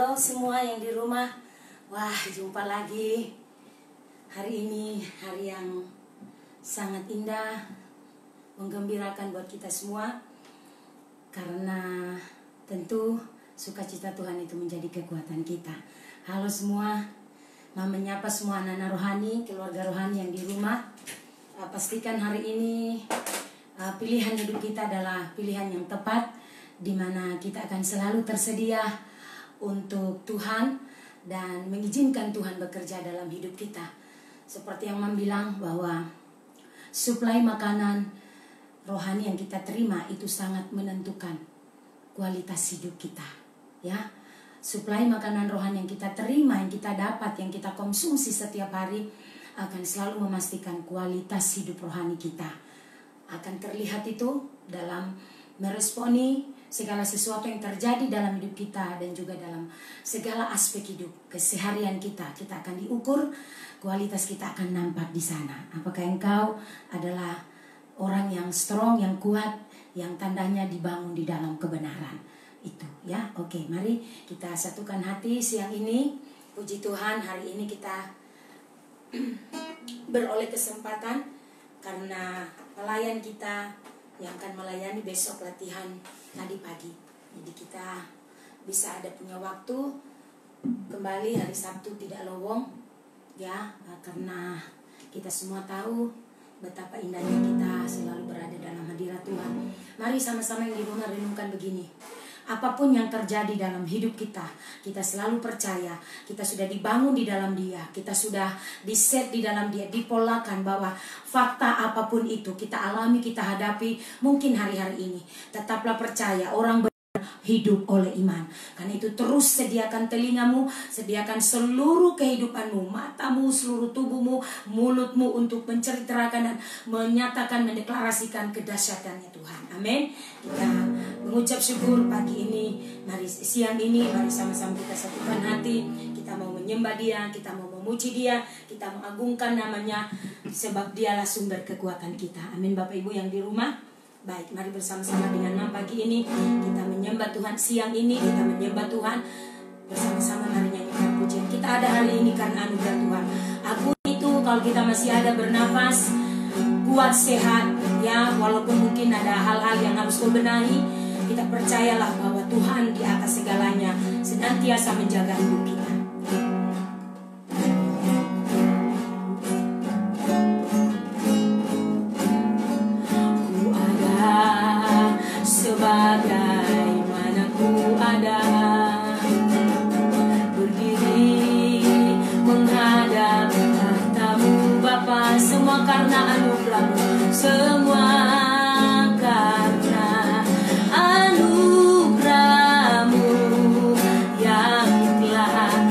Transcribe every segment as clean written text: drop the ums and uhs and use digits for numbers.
Halo semua yang di rumah. Wah, jumpa lagi. Hari ini hari yang sangat indah, menggembirakan buat kita semua. Karena tentu sukacita Tuhan itu menjadi kekuatan kita. Halo semua. Mama menyapa semua anak-anak rohani, keluarga rohani yang di rumah. Pastikan hari ini pilihan hidup kita adalah pilihan yang tepat, di mana kita akan selalu tersedia untuk Tuhan dan mengizinkan Tuhan bekerja dalam hidup kita. Seperti yang Mam bilang bahwa suplai makanan rohani yang kita terima itu sangat menentukan kualitas hidup kita, ya. Suplai makanan rohani yang kita terima, yang kita dapat, yang kita konsumsi setiap hari akan selalu memastikan kualitas hidup rohani kita. Akan terlihat itu dalam meresponi segala sesuatu yang terjadi dalam hidup kita dan juga dalam segala aspek hidup keseharian kita. Kita akan diukur, kualitas kita akan nampak di sana. Apakah engkau adalah orang yang strong, yang kuat, yang tandanya dibangun di dalam kebenaran itu, ya. Oke, mari kita satukan hati siang ini. Puji Tuhan, hari ini kita beroleh kesempatan karena pelayan kita yang akan melayani besok latihan tadi pagi. Jadi kita bisa ada punya waktu kembali hari Sabtu tidak lowong, ya, karena kita semua tahu betapa indahnya kita selalu berada dalam hadirat Tuhan. Mari sama-sama yang di rumah renungkan begini. Apapun yang terjadi dalam hidup kita, kita selalu percaya kita sudah dibangun di dalam Dia, kita sudah diset di dalam Dia, dipolakan bahwa fakta apapun itu kita alami, kita hadapi mungkin hari-hari ini. Tetaplah percaya, orang hidup oleh iman. Karena itu terus sediakan telingamu, sediakan seluruh kehidupanmu, matamu, seluruh tubuhmu, mulutmu untuk menceritakan dan menyatakan, mendeklarasikan kedahsyatannya Tuhan. Amin. Kita mengucap syukur pagi ini, mari siang ini, mari sama-sama kita satukan hati. Kita mau menyembah Dia, kita mau memuji Dia, kita mengagungkan namanya, sebab Dialah sumber kekuatan kita. Amin. Bapak Ibu yang di rumah, baik, mari bersama-sama dengan Mam pagi ini kita menyembah Tuhan. Siang ini kita menyembah Tuhan bersama-sama, mari nyanyikan pujian. Kita ada hari ini karena anugerah Tuhan. Aku itu kalau kita masih ada bernafas, kuat, sehat, ya, walaupun mungkin ada hal-hal yang harus benahi, kita percayalah bahwa Tuhan di atas segalanya senantiasa menjaga hidup kita. Bagaimana ku ada berdiri menghadap tahta-Mu Bapa, semua karena anugerah-Mu, semua karena anugerah-Mu yang telah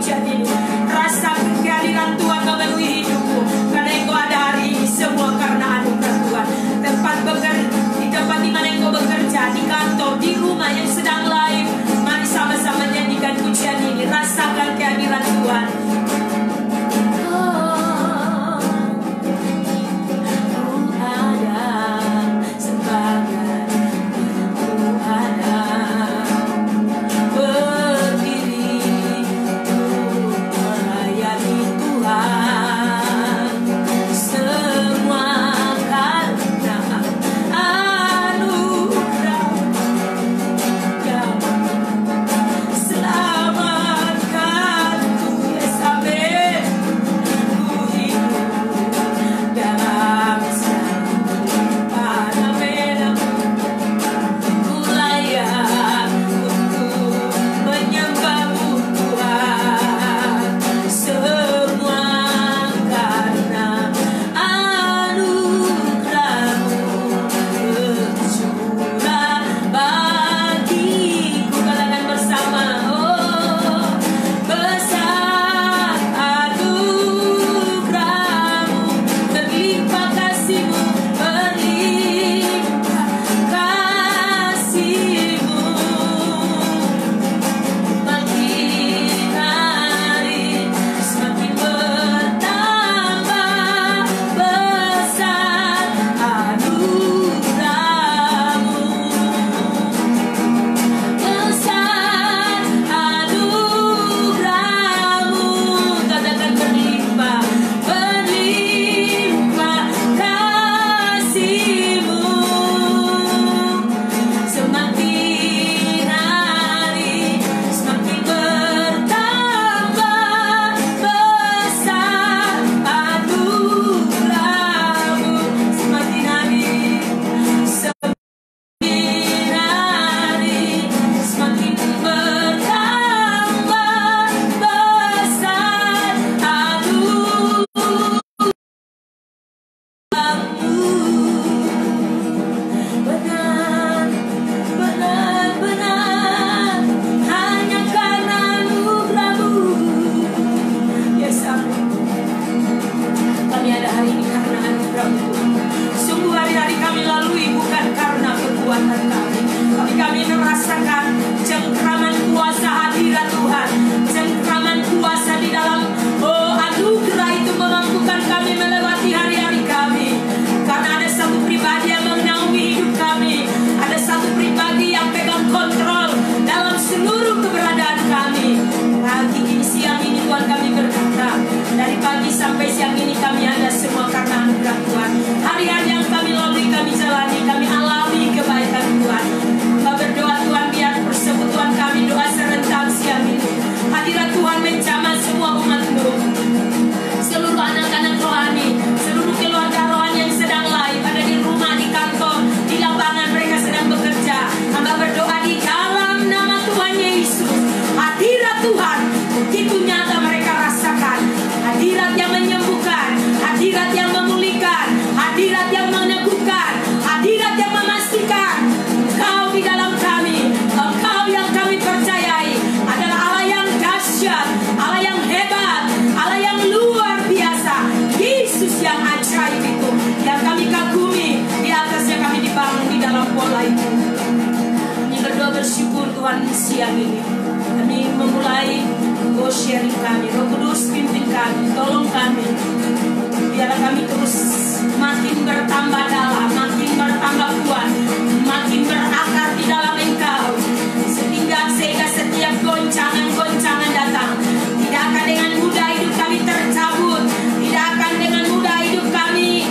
pujian ini. Rasakan kehadiran Tuhan memenuhi hidupmu. Karena Engkau ada hari ini semua karena anugerah Tuhan. Di tempat di mana Engkau bekerja, di kantor, di rumah yang sedang live, mari sama-sama nyanyikan pujian ini. Rasakan kehadiran Tuhan. Tuhan siang ini kami memulai sharing kami. Roh Kudus pimpin kami, tolong kami, biarlah kami terus makin bertambah dalam, makin bertambah kuat, makin berakar di dalam Engkau, sehingga setiap goncangan datang tidak akan dengan mudah hidup kami tercabut, tidak akan dengan mudah hidup kami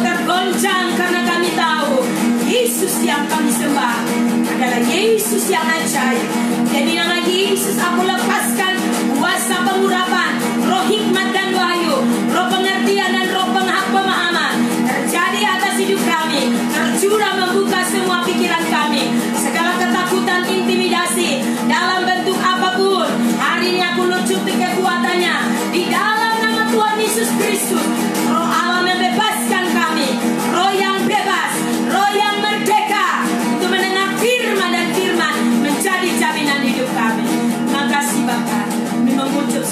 tergoncang, karena kami tahu Yesus yang kami sembah adalah Yesus yang ajaib. Jadi nama Yesus aku lepaskan kuasa pengurapan, roh hikmat dan wahyu, roh pengertian dan roh pemahaman terjadi atas hidup kami, tercurah membuka semua pikiran kami, segala ketakutan, intimidasi dalam bentuk apapun. Hari ini aku lucuti kekuatannya di dalam nama Tuhan Yesus Kristus. Roh Allah membebaskan kami, roh yang bebas, roh yang merdeka untuk mendengar firman dan firman menjadi jaminan hidup kami. Terima kasih Bapa, kami mengucap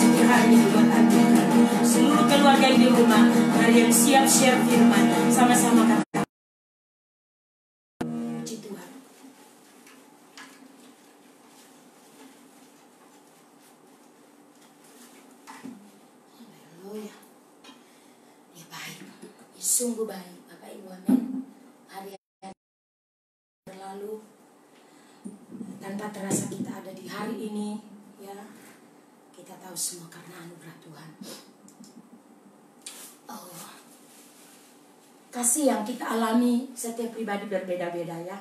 Sungguh baik Bapak Ibu, amin. Hari yang berlalu tanpa terasa kita ada di hari ini, ya. Kita tahu semua karena anugerah Tuhan. Oh, kasih yang kita alami setiap pribadi berbeda-beda, ya.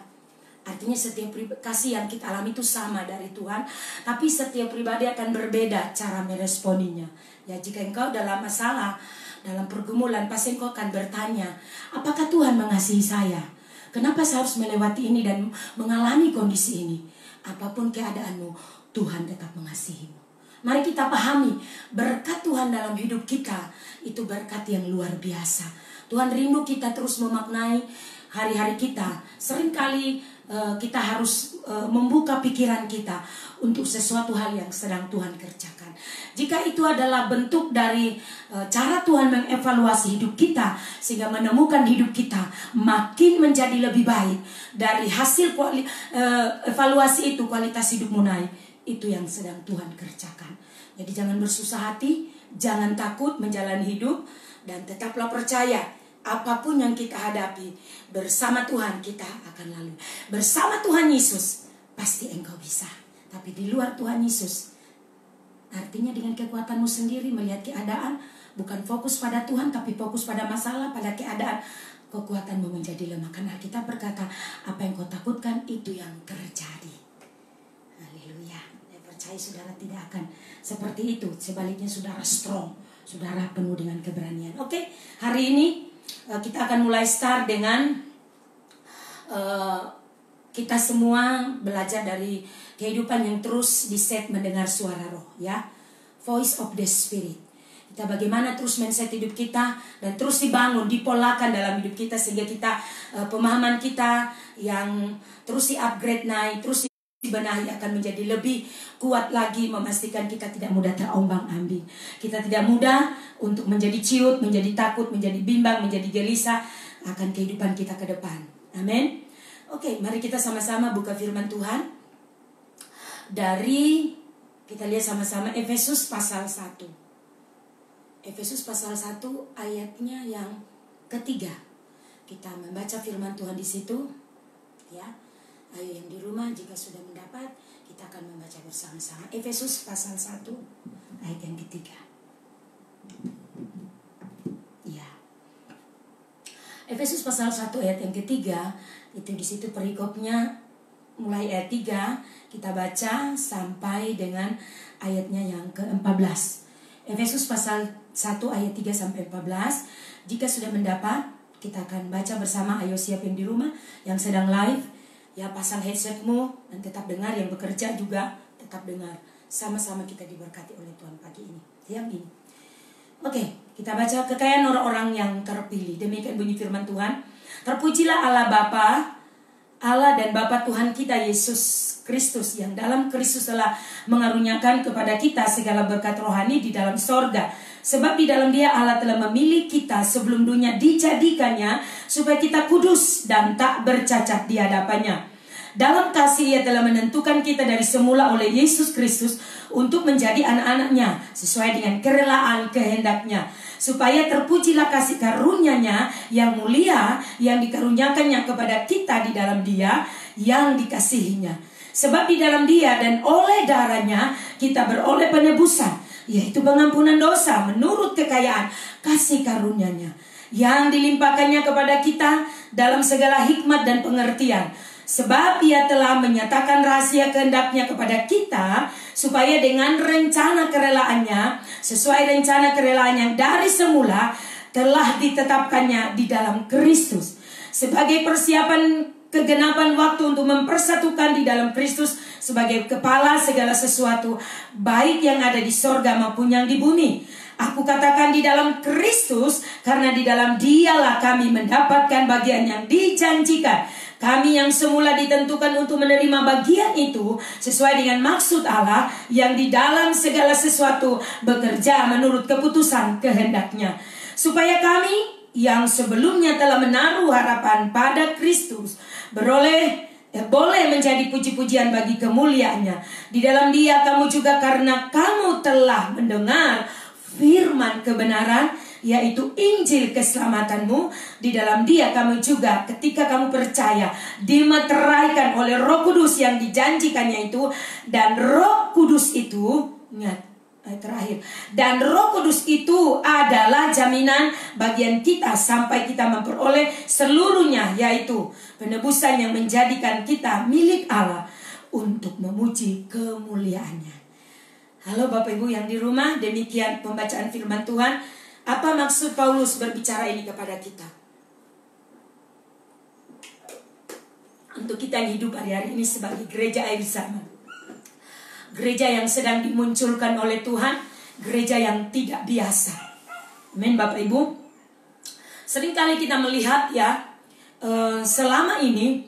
Artinya setiap kasih yang kita alami itu sama dari Tuhan, tapi setiap pribadi akan berbeda cara meresponinya. Ya, jika engkau dalam masalah, dalam pergumulan, pasti engkau akan bertanya, apakah Tuhan mengasihi saya? Kenapa saya harus melewati ini dan mengalami kondisi ini? Apapun keadaanmu, Tuhan tetap mengasihimu. Mari kita pahami, berkat Tuhan dalam hidup kita itu berkat yang luar biasa. Tuhan rindu kita terus memaknai hari-hari kita. Seringkali kita harus membuka pikiran kita untuk sesuatu hal yang sedang Tuhan kerjakan. Jika itu adalah bentuk dari cara Tuhan mengevaluasi hidup kita, sehingga menemukan hidup kita makin menjadi lebih baik, dari hasil evaluasi itu kualitas hidupmu naik, itu yang sedang Tuhan kerjakan. Jadi jangan bersusah hati, jangan takut menjalani hidup, dan tetaplah percaya. Apapun yang kita hadapi, bersama Tuhan kita akan lalui. Bersama Tuhan Yesus, pasti engkau bisa. Tapi di luar Tuhan Yesus, artinya dengan kekuatanmu sendiri melihat keadaan, bukan fokus pada Tuhan, tapi fokus pada masalah, pada keadaan, kekuatanmu menjadi lemah. Karena kita berkata, apa yang kau takutkan, itu yang terjadi. Haleluya. Saya percaya saudara tidak akan seperti itu. Sebaliknya saudara strong, saudara penuh dengan keberanian. Oke, hari ini kita akan mulai start dengan kita semua belajar dari kehidupan yang terus diset mendengar suara roh, ya. Voice of the Spirit. Kita bagaimana terus men-set hidup kita dan terus dibangun, dipolakan dalam hidup kita sehingga kita pemahaman kita yang terus di-upgrade naik, terus dibenahi akan menjadi lebih kuat lagi, memastikan kita tidak mudah terombang-ambing. Kita tidak mudah untuk menjadi ciut, menjadi takut, menjadi bimbang, menjadi gelisah akan kehidupan kita ke depan. Amin. Oke, mari kita sama-sama buka firman Tuhan. Dari, kita lihat sama-sama Efesus pasal 1. Efesus pasal 1 ayatnya yang ketiga. Kita membaca firman Tuhan di situ, ya. Ayo yang di rumah jika sudah mendapat, kita akan membaca bersama-sama. Efesus pasal 1 ayat yang ketiga. Ya. Efesus pasal 1 ayat yang ketiga, itu di situ perikopnya mulai ayat 3, kita baca sampai dengan ayatnya yang ke-14. Efesus pasal 1 ayat 3 sampai 14. Jika sudah mendapat, kita akan baca bersama. Ayo siap yang di rumah, yang sedang live, ya pasang headsetmu dan tetap dengar, yang bekerja juga tetap dengar. Sama-sama kita diberkati oleh Tuhan pagi ini, siang ini. Oke, kita baca kekayaan orang-orang yang terpilih. Demikian bunyi firman Tuhan. Terpujilah Allah Bapa, Allah dan Bapa Tuhan kita Yesus Kristus, yang dalam Kristus telah mengaruniakan kepada kita segala berkat rohani di dalam sorga. Sebab di dalam Dia Allah telah memilih kita sebelum dunia dijadikannya, supaya kita kudus dan tak bercacat di hadapannya. Dalam kasih Ia telah menentukan kita dari semula oleh Yesus Kristus untuk menjadi anak-anaknya sesuai dengan kerelaan kehendaknya, supaya terpujilah kasih karunia-Nya yang mulia yang dikaruniakannya kepada kita di dalam Dia yang dikasihinya. Sebab di dalam Dia dan oleh darahnya kita beroleh penebusan, yaitu pengampunan dosa menurut kekayaan kasih karunia-Nya yang dilimpahkannya kepada kita dalam segala hikmat dan pengertian. Sebab Ia telah menyatakan rahasia kehendak-Nya kepada kita, supaya dengan rencana kerelaannya, sesuai rencana kerelaan yang dari semula telah ditetapkannya di dalam Kristus, sebagai persiapan kegenapan waktu untuk mempersatukan di dalam Kristus sebagai kepala segala sesuatu, baik yang ada di sorga maupun yang di bumi. Aku katakan di dalam Kristus, karena di dalam Dialah kami mendapatkan bagian yang dijanjikan. Kami yang semula ditentukan untuk menerima bagian itu sesuai dengan maksud Allah yang di dalam segala sesuatu bekerja menurut keputusan kehendak-Nya, supaya kami yang sebelumnya telah menaruh harapan pada Kristus boleh menjadi puji-pujian bagi kemuliaan-Nya. Di dalam Dia kamu juga, karena kamu telah mendengar firman kebenaran yaitu Injil keselamatanmu. Di dalam Dia kamu juga ketika kamu percaya dimeteraikan oleh Roh Kudus yang dijanjikannya itu. Dan Roh Kudus itu, ingat ayat terakhir, dan Roh Kudus itu adalah jaminan bagian kita sampai kita memperoleh seluruhnya, yaitu penebusan yang menjadikan kita milik Allah untuk memuji kemuliaannya. Halo Bapak Ibu yang di rumah, demikian pembacaan firman Tuhan. Apa maksud Paulus berbicara ini kepada kita? Untuk kita yang hidup hari-hari ini sebagai gereja akhir zaman, gereja yang sedang dimunculkan oleh Tuhan, gereja yang tidak biasa. Amin Bapak Ibu. Seringkali kita melihat ya, selama ini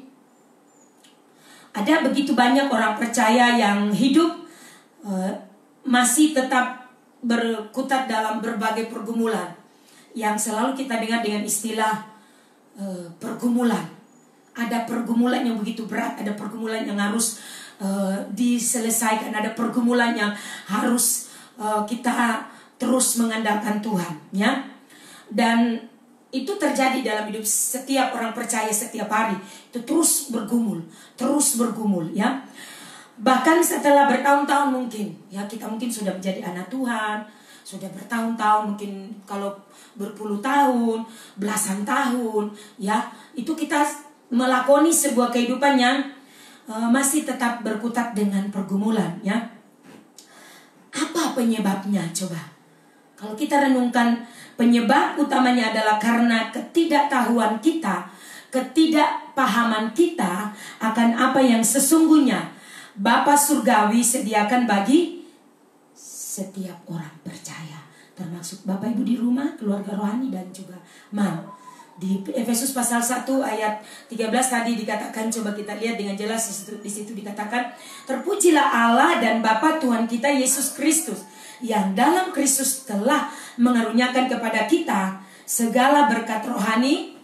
ada begitu banyak orang percaya yang hidup masih tetap berkutat dalam berbagai pergumulan yang selalu kita dengar dengan istilah pergumulan. Ada pergumulan yang begitu berat, ada pergumulan yang harus diselesaikan, ada pergumulan yang harus kita terus mengandalkan Tuhan, ya. Dan itu terjadi dalam hidup setiap orang percaya setiap hari. Itu terus bergumul, ya. Bahkan setelah bertahun-tahun mungkin, ya, kita mungkin sudah menjadi anak Tuhan, sudah bertahun-tahun, mungkin kalau berpuluh tahun, belasan tahun, ya, itu kita melakoni sebuah kehidupan yang masih tetap berkutat dengan pergumulan, ya. Apa penyebabnya coba? Kalau kita renungkan, penyebab utamanya adalah karena ketidaktahuan kita, ketidakpahaman kita akan apa yang sesungguhnya Bapa Surgawi sediakan bagi setiap orang percaya, termasuk Bapak Ibu di rumah, keluarga rohani dan juga mau. Di Efesus pasal 1 ayat 13 tadi dikatakan, coba kita lihat dengan jelas di situ dikatakan, terpujilah Allah dan Bapa Tuhan kita Yesus Kristus, yang dalam Kristus telah mengaruniakan kepada kita segala berkat rohani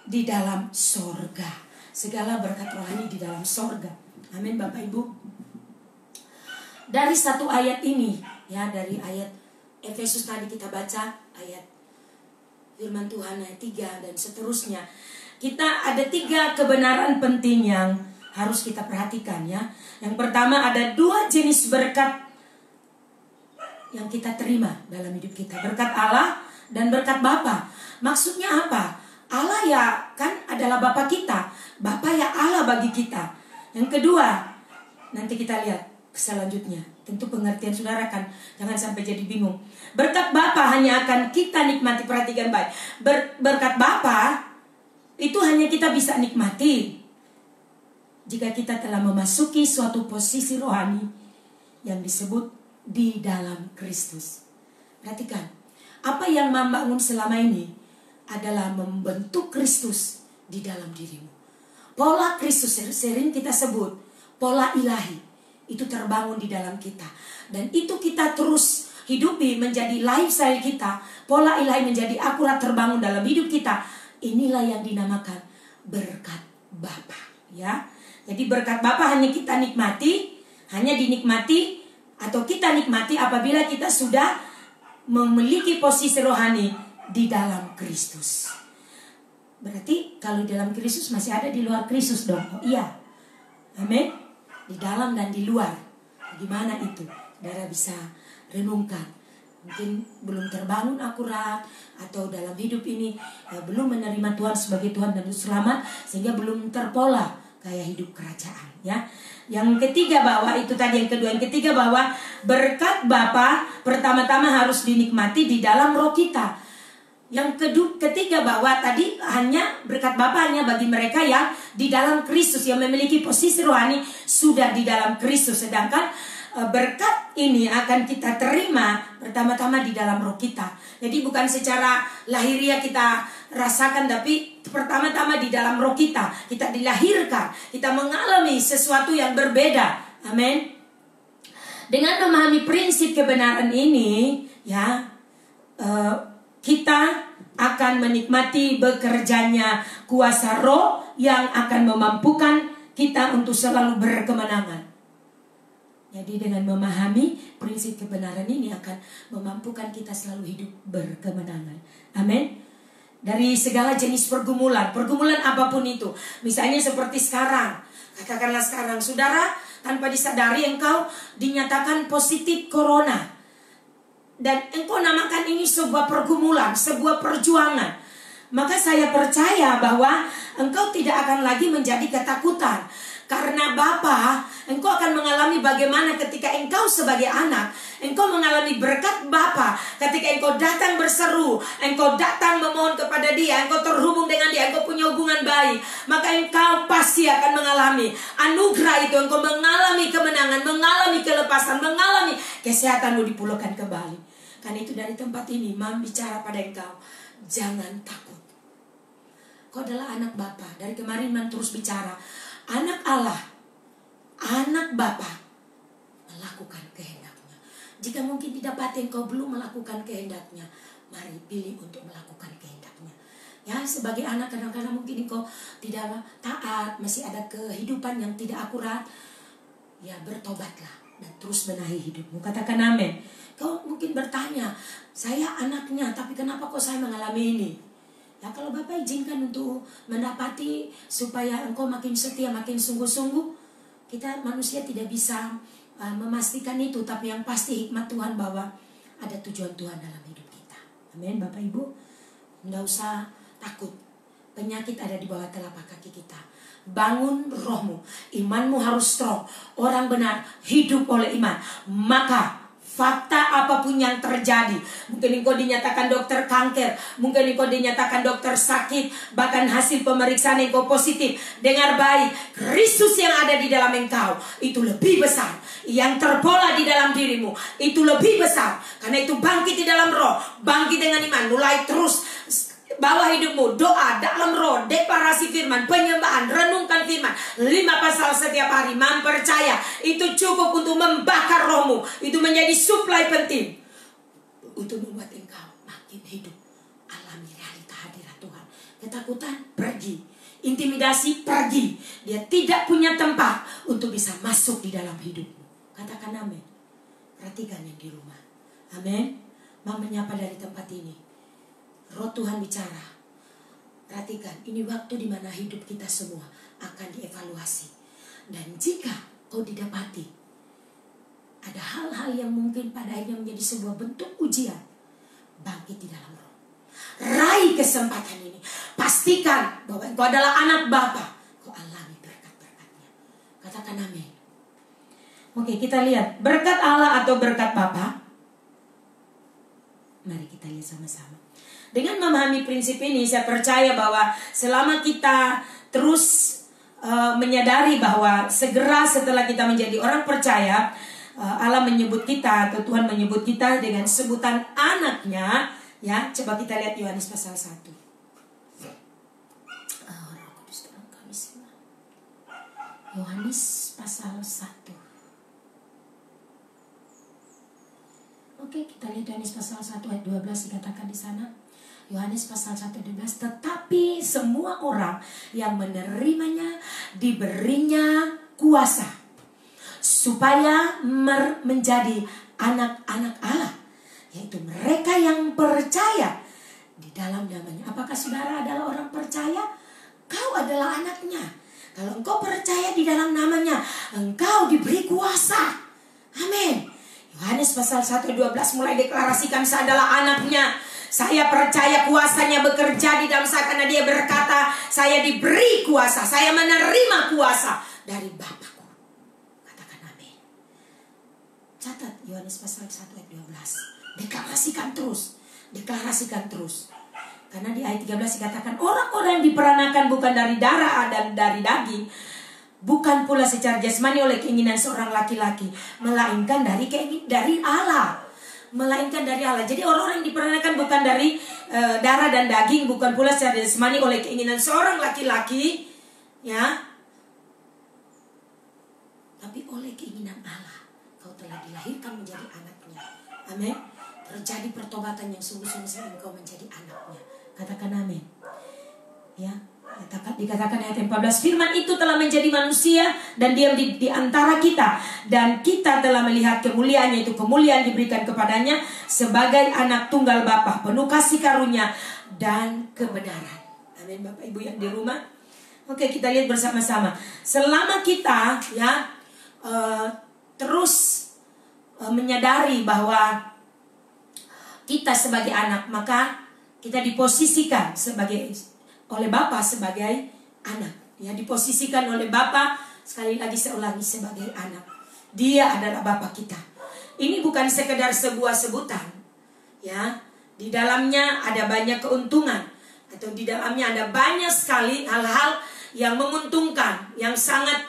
di dalam sorga. Segala berkat rohani di dalam sorga. Amin Bapak Ibu. Dari satu ayat ini, ya, dari ayat Efesus tadi kita baca ayat firman Tuhan ayat 3 dan seterusnya. Kita ada 3 kebenaran penting yang harus kita perhatikan, ya. Yang pertama, ada 2 jenis berkat yang kita terima dalam hidup kita. Berkat Allah dan berkat Bapa. Maksudnya apa? Allah ya kan adalah Bapa kita. Bapa ya Allah bagi kita. Yang kedua, nanti kita lihat selanjutnya. Tentu pengertian saudara kan jangan sampai jadi bingung. Berkat Bapa hanya akan kita nikmati, perhatikan baik. Berkat Bapa itu hanya kita bisa nikmati jika kita telah memasuki suatu posisi rohani yang disebut di dalam Kristus. Perhatikan, apa yang membangun selama ini adalah membentuk Kristus di dalam dirimu. Pola Kristus sering kita sebut pola ilahi, itu terbangun di dalam kita, dan itu kita terus hidupi menjadi lifestyle kita. Pola ilahi menjadi akurat terbangun dalam hidup kita. Inilah yang dinamakan berkat Bapa, ya. Jadi berkat Bapa hanya kita nikmati, hanya dinikmati atau kita nikmati apabila kita sudah memiliki posisi rohani di dalam Kristus. Berarti kalau di dalam Kristus masih ada di luar Kristus dong. Oh iya. Amin. Di dalam dan di luar. Gimana itu? Saudara bisa renungkan. Mungkin belum terbangun akurat, atau dalam hidup ini belum menerima Tuhan sebagai Tuhan dan Selamat, sehingga belum terpola kayak hidup kerajaan, ya. Yang ketiga bahwa itu tadi, yang kedua, yang ketiga bahwa berkat Bapa pertama-tama harus dinikmati di dalam roh kita. Yang ketiga bahwa tadi hanya berkat Bapa hanya bagi mereka yang di dalam Kristus, yang memiliki posisi rohani sudah di dalam Kristus. Sedangkan berkat ini akan kita terima pertama-tama di dalam roh kita. Jadi bukan secara lahiriah kita rasakan, tapi pertama-tama di dalam roh kita. Kita dilahirkan, kita mengalami sesuatu yang berbeda. Amin. Dengan memahami prinsip kebenaran ini, ya, kita akan menikmati bekerjanya kuasa roh yang akan memampukan kita untuk selalu berkemenangan. Jadi dengan memahami prinsip kebenaran ini akan memampukan kita selalu hidup berkemenangan. Amin. Dari segala jenis pergumulan apapun itu. Misalnya seperti sekarang, katakanlah sekarang saudara tanpa disadari engkau dinyatakan positif corona. Dan engkau namakan ini sebuah pergumulan, sebuah perjuangan. Maka saya percaya bahwa engkau tidak akan lagi menjadi ketakutan. Karena Bapa, engkau akan mengalami bagaimana ketika engkau sebagai anak, engkau mengalami berkat Bapa. Ketika engkau datang berseru, engkau datang memohon kepada Dia, engkau terhubung dengan Dia, engkau punya hubungan baik, maka engkau pasti akan mengalami anugerah itu. Engkau mengalami kemenangan, mengalami kelepasan, mengalami kesehatanmu dipulihkan kembali. Karena itu dari tempat ini, Mam bicara pada engkau, jangan takut. Kau adalah anak Bapa. Dari kemarin Mam terus bicara, anak Allah, anak Bapa melakukan kehendaknya. Jika mungkin didapati engkau belum melakukan kehendaknya, mari pilih untuk melakukan kehendaknya. Ya, sebagai anak kadang-kadang mungkin engkau tidak taat, masih ada kehidupan yang tidak akurat. Ya, bertobatlah dan terus benahi hidupmu. Katakan amin. Kau mungkin bertanya, saya anaknya, tapi kenapa kok saya mengalami ini? Ya, kalau Bapak izinkan untuk mendapati supaya engkau makin setia, makin sungguh-sungguh, kita manusia tidak bisa memastikan itu. Tapi yang pasti hikmat Tuhan bahwa ada tujuan Tuhan dalam hidup kita. Amin Bapak Ibu. Tidak usah takut. Penyakit ada di bawah telapak kaki kita. Bangun rohmu. Imanmu harus strong. Orang benar hidup oleh iman. Maka fakta apapun yang terjadi, mungkin engkau dinyatakan dokter kanker, mungkin engkau dinyatakan dokter sakit, bahkan hasil pemeriksaan engkau positif, dengar baik, Kristus yang ada di dalam engkau itu lebih besar. Yang terpola di dalam dirimu itu lebih besar. Karena itu bangkit di dalam roh, bangkit dengan iman, mulai terus bawa hidupmu, doa dalam roh, deklarasi firman, penyembahan, renungkan firman 5 pasal setiap hari. Mempercaya itu cukup untuk membakar rohmu. Itu menjadi suplai penting untuk membuat engkau makin hidup alami realita hadirat Tuhan. Ketakutan pergi, intimidasi pergi. Dia tidak punya tempat untuk bisa masuk di dalam hidupmu. Katakan amin. Perhatikan yang di rumah. Amin. Mau menyapa dari tempat ini. Roh Tuhan bicara. Perhatikan, ini waktu di mana hidup kita semua akan dievaluasi. Dan jika kau didapati ada hal-hal yang mungkin pada akhirnya menjadi sebuah bentuk ujian, bangkit di dalam roh. Raih kesempatan ini. Pastikan bahwa engkau adalah anak Bapa. Kau alami berkat-berkatnya. Katakan amin. Oke, kita lihat berkat Allah atau berkat Bapa. Mari kita lihat sama-sama. Dengan memahami prinsip ini, saya percaya bahwa selama kita terus menyadari bahwa segera setelah kita menjadi orang percaya, Allah menyebut kita atau Tuhan menyebut kita dengan sebutan anaknya. Ya, coba kita lihat Yohanes pasal 1. Roh Kudus dalam kami semua. Yohanes pasal 1. Oke, kita lihat Yohanes pasal 1 ayat 12 dikatakan di sana. Yohanes pasal 1:12, tetapi semua orang yang menerimanya diberinya kuasa supaya menjadi anak-anak Allah, yaitu mereka yang percaya di dalam namanya. Apakah saudara adalah orang percaya? Kau adalah anaknya. Kalau engkau percaya di dalam namanya, engkau diberi kuasa. Amin. Yohanes pasal 1:12 mulai deklarasikan, saya adalah anaknya. Saya percaya kuasanya bekerja di dalam saya, karena dia berkata, saya diberi kuasa, saya menerima kuasa dari Bapakku. Katakan amin. Catat Yohanes pasal 1 ayat 12. Deklarasikan terus. Deklarasikan terus. Karena di ayat 13 dikatakan, orang-orang yang diperanakan bukan dari darah dan dari daging, bukan pula secara jasmani oleh keinginan seorang laki-laki, melainkan dari Allah. Melainkan dari Allah. Jadi orang-orang yang diperanakan bukan dari darah dan daging, bukan pula secara jasmani oleh keinginan seorang laki-laki, ya, tapi oleh keinginan Allah. Kau telah dilahirkan menjadi anaknya. Amin. Terjadi pertobatan yang sungguh-sungguh sehingga engkau menjadi anaknya. Katakan amin. Ya, Dikatakan ayat 14, firman itu telah menjadi manusia dan diam di antara kita, dan kita telah melihat kemuliaannya, itu kemuliaan diberikan kepadanya sebagai anak tunggal Bapa, penuh kasih karunia dan kebenaran. Amin. Bapak Ibu yang di rumah, oke, kita lihat bersama-sama. Selama kita terus menyadari bahwa kita sebagai anak, maka kita diposisikan oleh Bapa sebagai anak, ya, diposisikan oleh Bapa, sekali lagi saya ulangi, sebagai anak. Dia adalah Bapa kita. Ini bukan sekedar sebuah sebutan, ya. Di dalamnya ada banyak keuntungan, atau di dalamnya ada banyak sekali hal-hal yang menguntungkan, yang sangat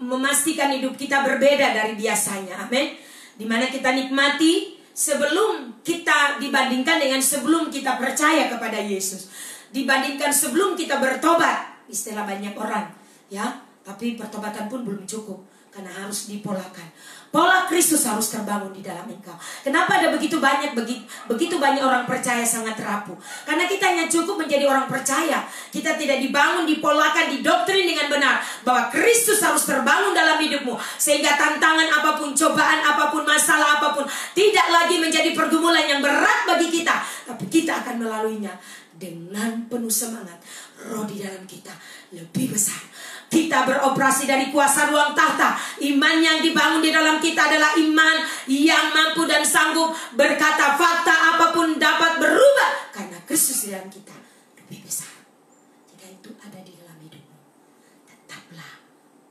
memastikan hidup kita berbeda dari biasanya. Amin. Dimana kita nikmati sebelum kita, dibandingkan dengan sebelum kita percaya kepada Yesus, dibandingkan sebelum kita bertobat. Istilah banyak orang, ya, tapi pertobatan pun belum cukup, karena harus dipolakan. Pola Kristus harus terbangun di dalam engkau. Kenapa ada begitu banyak orang percaya sangat rapuh? Karena kita hanya cukup menjadi orang percaya. Kita tidak dibangun, dipolakan, didoktrin dengan benar bahwa Kristus harus terbangun dalam hidupmu, sehingga tantangan apapun, cobaan apapun, masalah apapun tidak lagi menjadi pergumulan yang berat bagi kita, tapi kita akan melaluinya dengan penuh semangat. Roh di dalam kita lebih besar. Kita beroperasi dari kuasa ruang tahta. Iman yang dibangun di dalam kita adalah iman yang mampu dan sanggup berkata fakta apapun dapat berubah, karena Kristus di dalam kita lebih besar. Jika itu ada di dalam hidupmu, tetaplah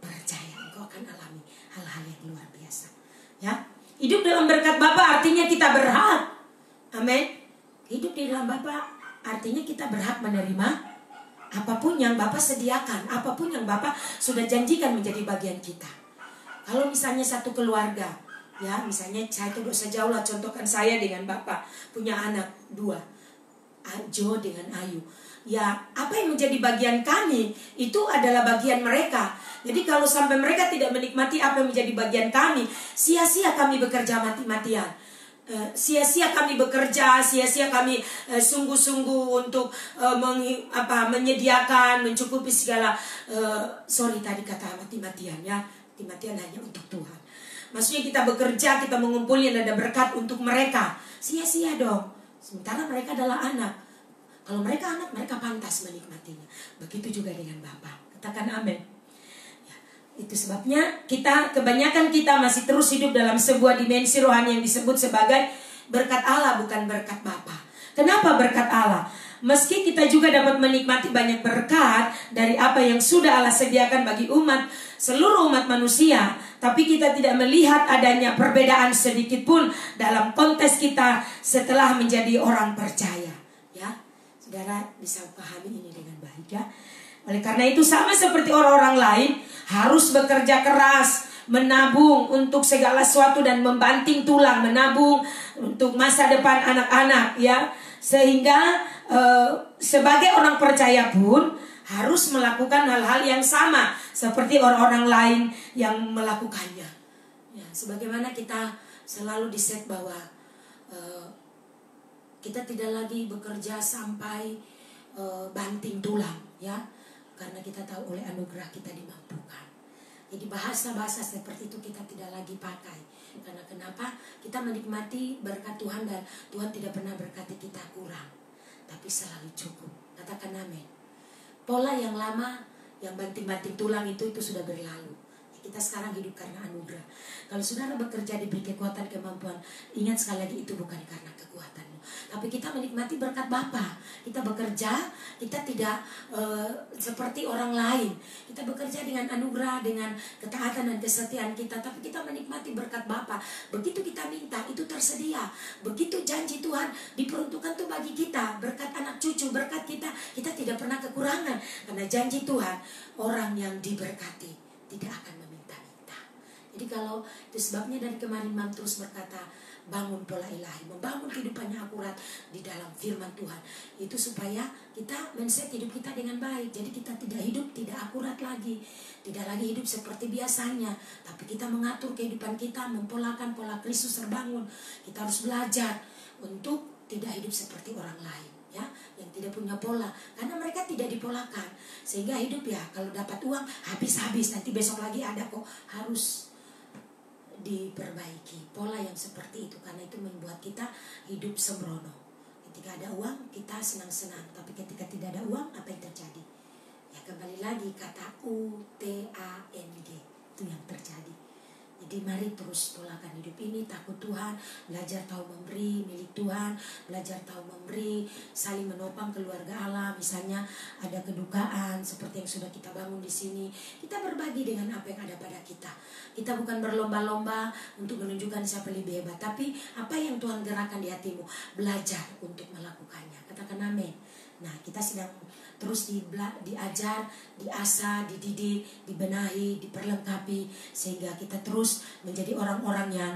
percaya, engkau akan alami hal-hal yang luar biasa, ya. Hidup dalam berkat Bapa artinya kita berhak. Amin. Hidup di dalam Bapa artinya kita berhak menerima apapun yang Bapa sediakan, apapun yang Bapa sudah janjikan menjadi bagian kita. Kalau misalnya satu keluarga, ya, misalnya saya tidak usah jauh lah, contohkan saya dengan Bapak punya anak 2, Jo dengan Ayu. Ya, apa yang menjadi bagian kami itu adalah bagian mereka. Jadi kalau sampai mereka tidak menikmati apa yang menjadi bagian kami, sia-sia kami bekerja mati-matian. Sia-sia kami bekerja, sia-sia kami sungguh-sungguh untuk menyediakan, mencukupi segala tadi kata mati-matian, ya. Mati-matian hanya untuk Tuhan. Maksudnya kita bekerja, kita mengumpulkan ada berkat untuk mereka. Sia-sia dong. Sementara mereka adalah anak. Kalau mereka anak, mereka pantas menikmatinya. Begitu juga dengan Bapa. Katakan amin. Itu sebabnya kebanyakan kita masih terus hidup dalam sebuah dimensi rohani yang disebut sebagai berkat Allah, bukan berkat Bapa. Kenapa berkat Allah? Meski kita juga dapat menikmati banyak berkat dari apa yang sudah Allah sediakan bagi seluruh umat manusia, tapi kita tidak melihat adanya perbedaan sedikit pun dalam konteks kita setelah menjadi orang percaya, ya. Saudara bisa pahami ini dengan baik, ya. Oleh karena itu, sama seperti orang-orang lain, harus bekerja keras, menabung untuk segala sesuatu dan membanting tulang, menabung untuk masa depan anak-anak, ya. Sehingga sebagai orang percaya pun harus melakukan hal-hal yang sama seperti orang-orang lain yang melakukannya. Ya, sebagaimana kita selalu diset bahwa kita tidak lagi bekerja sampai banting tulang, ya. Karena kita tahu oleh anugerah kita dimampukan. Jadi bahasa-bahasa seperti itu kita tidak lagi pakai. Karena kenapa? Kita menikmati berkat Tuhan dan Tuhan tidak pernah berkati kita kurang, tapi selalu cukup. Katakan amin. Pola yang lama, yang banting-banting tulang itu sudah berlalu. Kita sekarang hidup karena anugerah. Kalau saudara bekerja diberi kekuatan, kemampuan, ingat sekali lagi itu bukan karena kekuatanmu, tapi kita menikmati berkat Bapa. Kita bekerja, kita tidak seperti orang lain. Kita bekerja dengan anugerah, dengan ketaatan dan kesetiaan kita, tapi kita menikmati berkat Bapa. Begitu kita minta, itu tersedia. Begitu janji Tuhan diperuntukkan tuh bagi kita, berkat anak cucu, berkat kita tidak pernah kekurangan. Karena janji Tuhan, orang yang diberkati tidak akan meminta-minta. Jadi kalau itu sebabnya dari kemarin Mam terus berkata, bangun pola ilahi, membangun kehidupan yang akurat di dalam firman Tuhan. Itu supaya kita men-set hidup kita dengan baik. Jadi kita tidak hidup tidak akurat lagi, tidak lagi hidup seperti biasanya, tapi kita mengatur kehidupan kita, mempolakan pola Kristus terbangun. Kita harus belajar untuk tidak hidup seperti orang lain, ya. yang tidak punya pola, karena mereka tidak dipolakan. Sehingga hidup ya kalau dapat uang habis-habis, nanti besok lagi ada kok, harus diperbaiki pola yang seperti itu, karena itu membuat kita hidup sembrono. Ketika ada uang kita senang-senang, tapi ketika tidak ada uang apa yang terjadi? Ya kembali lagi kata UTANG, itu yang terjadi. Jadi mari terus polakan hidup ini, takut Tuhan, belajar tahu memberi milik Tuhan, belajar tahu memberi, saling menopang keluarga Allah. Misalnya ada kedukaan seperti yang sudah kita bangun di sini, kita berbagi dengan apa yang ada pada kita. Kita bukan berlomba-lomba untuk menunjukkan siapa lebih hebat, tapi apa yang Tuhan gerakkan di hatimu, belajar untuk melakukannya. Katakan amin. Nah, kita sedang terus diajar, diasah, dididik, dibenahi, diperlengkapi, sehingga kita terus menjadi orang-orang yang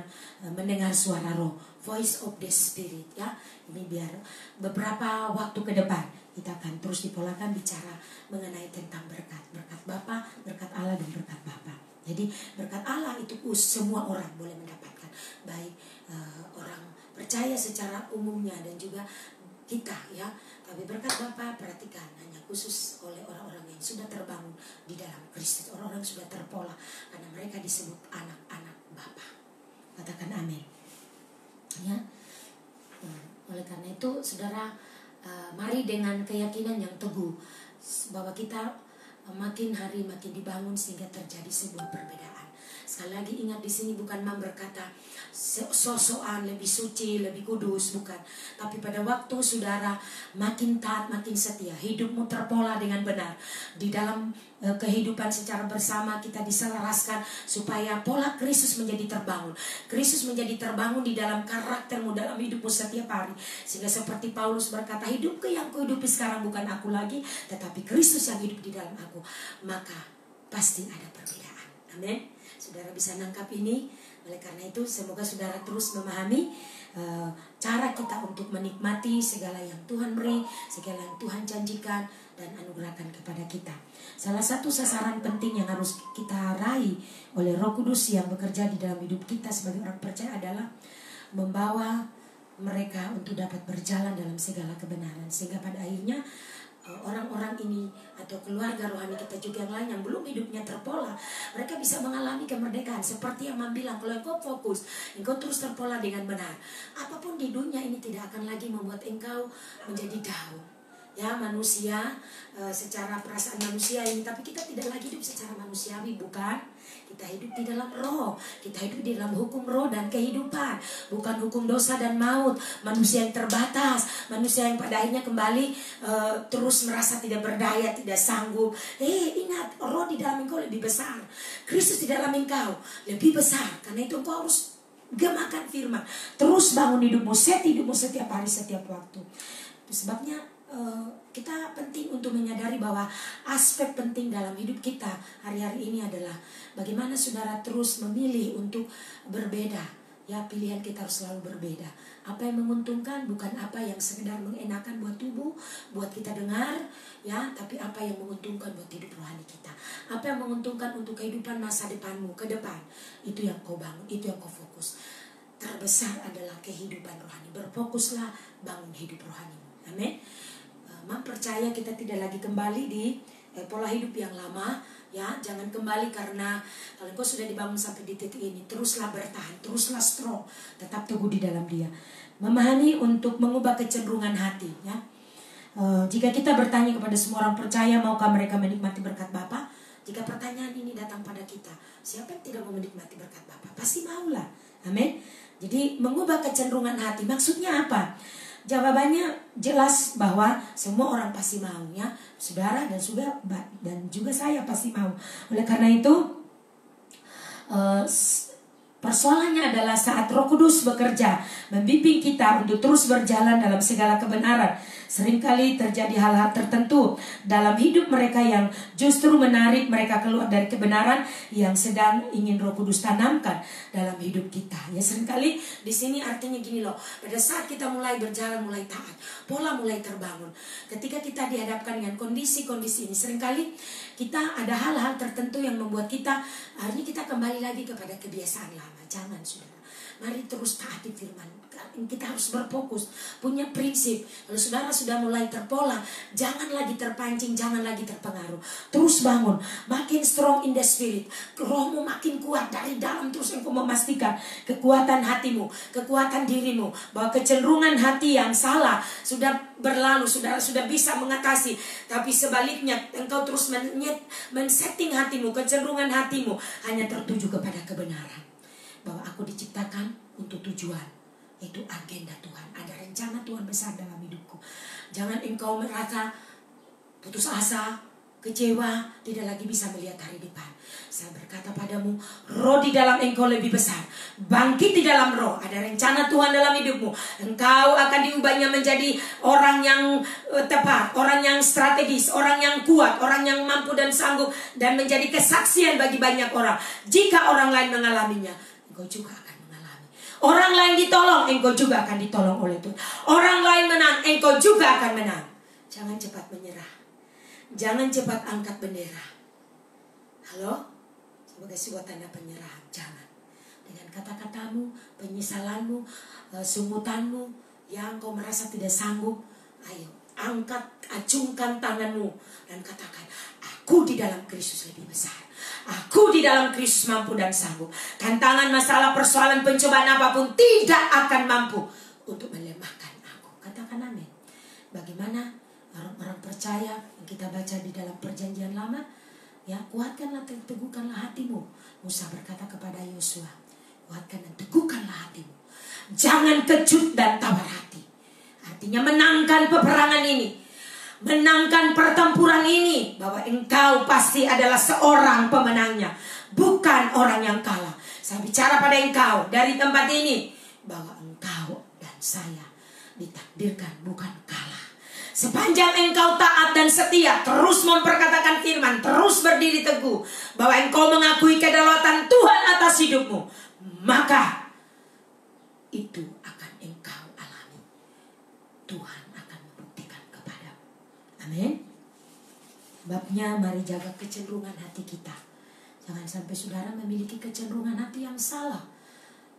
mendengar suara roh, voice of the spirit, ya. Ini biar beberapa waktu ke depan kita akan terus dipolakan bicara mengenai tentang berkat Bapa, berkat Allah dan berkat Bapa. Jadi berkat Allah itu semua orang boleh mendapatkan, baik orang percaya secara umumnya dan juga kita, ya. Tapi berkat Bapa, perhatikan, hanya khusus oleh orang-orang yang sudah terbangun di dalam Kristus, orang-orang yang sudah terpola, karena mereka disebut anak-anak Bapa. Katakan amin. Ya. Oleh karena itu, saudara, mari dengan keyakinan yang teguh bahwa kita makin hari makin dibangun sehingga terjadi sebuah perbedaan. Sekali lagi ingat, di sini bukan berkata sosokan lebih suci, lebih kudus, bukan. Tapi pada waktu saudara makin taat, makin setia, hidupmu terpola dengan benar, di dalam kehidupan secara bersama kita diselaraskan supaya pola Kristus menjadi terbangun. Kristus menjadi terbangun di dalam karaktermu, dalam hidupmu setiap hari. Sehingga seperti Paulus berkata, hidupku yang kuhidupi sekarang bukan aku lagi, tetapi Kristus yang hidup di dalam aku. Maka pasti ada perbedaan. Amin. Saudara bisa nangkap ini. Oleh karena itu semoga saudara terus memahami cara kita untuk menikmati segala yang Tuhan beri, segala yang Tuhan janjikan dan anugerahkan kepada kita. Salah satu sasaran penting yang harus kita raih oleh Roh Kudus yang bekerja di dalam hidup kita sebagai orang percaya adalah membawa mereka untuk dapat berjalan dalam segala kebenaran, sehingga pada akhirnya orang-orang ini atau keluarga rohani kita juga yang lain yang belum hidupnya terpola, mereka bisa mengalami kemerdekaan. Seperti yang bilang, kalau engkau fokus, engkau terus terpola dengan benar, apapun di dunia ini tidak akan lagi membuat engkau menjadi down. Ya, manusia secara perasaan manusia ini, tapi kita tidak lagi hidup secara manusiawi, bukan? Kita hidup di dalam roh, kita hidup di dalam hukum roh dan kehidupan, bukan hukum dosa dan maut. Manusia yang terbatas, manusia yang pada akhirnya kembali terus merasa tidak berdaya, tidak sanggup. Ingat, roh di dalam engkau lebih besar, Kristus di dalam engkau lebih besar. Karena itu engkau harus gemakan firman, terus bangun hidupmu, set hidupmu setiap hari, setiap waktu. Sebabnya kita penting untuk menyadari bahwa aspek penting dalam hidup kita hari-hari ini adalah bagaimana saudara terus memilih untuk berbeda. Ya, pilihan kita harus selalu berbeda. Apa yang menguntungkan, bukan apa yang sekedar mengenakan buat tubuh, buat kita dengar, ya, tapi apa yang menguntungkan buat hidup rohani kita. Apa yang menguntungkan untuk kehidupan masa depanmu ke depan, itu yang kau bangun, itu yang kau fokus. Terbesar adalah kehidupan rohani. Berfokuslah bangun hidup rohanimu. Amin. Percaya kita tidak lagi kembali di pola hidup yang lama, ya. Jangan kembali, karena kalau kau sudah dibangun sampai di titik ini, teruslah bertahan, teruslah strong, tetap teguh di dalam Dia. Memahami untuk mengubah kecenderungan hati, ya. Jika kita bertanya kepada semua orang percaya, maukah mereka menikmati berkat Bapa? Jika pertanyaan ini datang pada kita, siapa yang tidak mau menikmati berkat Bapa? Pasti maulah. Amin. Jadi mengubah kecenderungan hati maksudnya apa? Jawabannya jelas bahwa semua orang pasti mau, ya. Saudara dan juga saya pasti mau. Oleh karena itu persoalannya adalah saat Roh Kudus bekerja membimbing kita untuk terus berjalan dalam segala kebenaran, seringkali terjadi hal-hal tertentu dalam hidup mereka yang justru menarik mereka keluar dari kebenaran yang sedang ingin Roh Kudus tanamkan dalam hidup kita. Ya, seringkali di sini artinya gini loh. Pada saat kita mulai berjalan, mulai taat, pola mulai terbangun. Ketika kita dihadapkan dengan kondisi-kondisi ini, seringkali kita ada hal-hal tertentu yang membuat kita akhirnya kita kembali lagi kepada kebiasaan lama. Jangan, saudara. Mari terus taati firman. Kita harus berfokus, punya prinsip. Kalau saudara sudah mulai terpola, jangan lagi terpancing, jangan lagi terpengaruh. Terus bangun, makin strong in the spirit. Rohmu makin kuat dari dalam. Terus engkau memastikan kekuatan hatimu, kekuatan dirimu, bahwa kecenderungan hati yang salah sudah berlalu, sudah bisa mengatasi. Tapi sebaliknya engkau terus men-setting hatimu, kecenderungan hatimu hanya tertuju kepada kebenaran. Bahwa aku diciptakan untuk tujuan. Itu agenda Tuhan, ada rencana Tuhan besar dalam hidupku. Jangan engkau merasa putus asa, kecewa, tidak lagi bisa melihat hari depan. Saya berkata padamu, roh di dalam engkau lebih besar. Bangkit di dalam roh, ada rencana Tuhan dalam hidupmu. Engkau akan diubahnya menjadi orang yang tepat, orang yang strategis, orang yang kuat, orang yang mampu dan sanggup, dan menjadi kesaksian bagi banyak orang. Jika orang lain mengalaminya, engkau juga akan. Orang lain ditolong, engkau juga akan ditolong oleh Tuhan. Orang lain menang, engkau juga akan menang. Jangan cepat menyerah. Jangan cepat angkat bendera. Halo? Sebagai sebuah tanda penyerahan. Jangan. Dengan kata-katamu, penyesalanmu, sungutanmu, yang kau merasa tidak sanggup, ayo angkat, acungkan tanganmu dan katakan, aku di dalam Kristus lebih besar. Aku di dalam Kristus mampu dan sanggup. Tantangan, masalah, persoalan, pencobaan apapun tidak akan mampu untuk melemahkan aku. Katakan amin. Bagaimana orang-orang percaya yang kita baca di dalam perjanjian lama, ya, kuatkanlah, teguhkanlah hatimu. Musa berkata kepada Yosua, kuatkan dan teguhkanlah hatimu. Jangan kecut dan tawar hati. Artinya menangkan peperangan ini, menangkan pertempuran ini, bahwa engkau pasti adalah seorang pemenangnya, bukan orang yang kalah. Saya bicara pada engkau dari tempat ini, bahwa engkau dan saya ditakdirkan bukan kalah. Sepanjang engkau taat dan setia, terus memperkatakan firman, terus berdiri teguh, bahwa engkau mengakui kedaulatan Tuhan atas hidupmu, maka itu akan engkau alami. Tuhan akan membuktikan kepadamu. Amin. Sebabnya mari jaga kecenderungan hati kita. Jangan sampai saudara memiliki kecenderungan hati yang salah.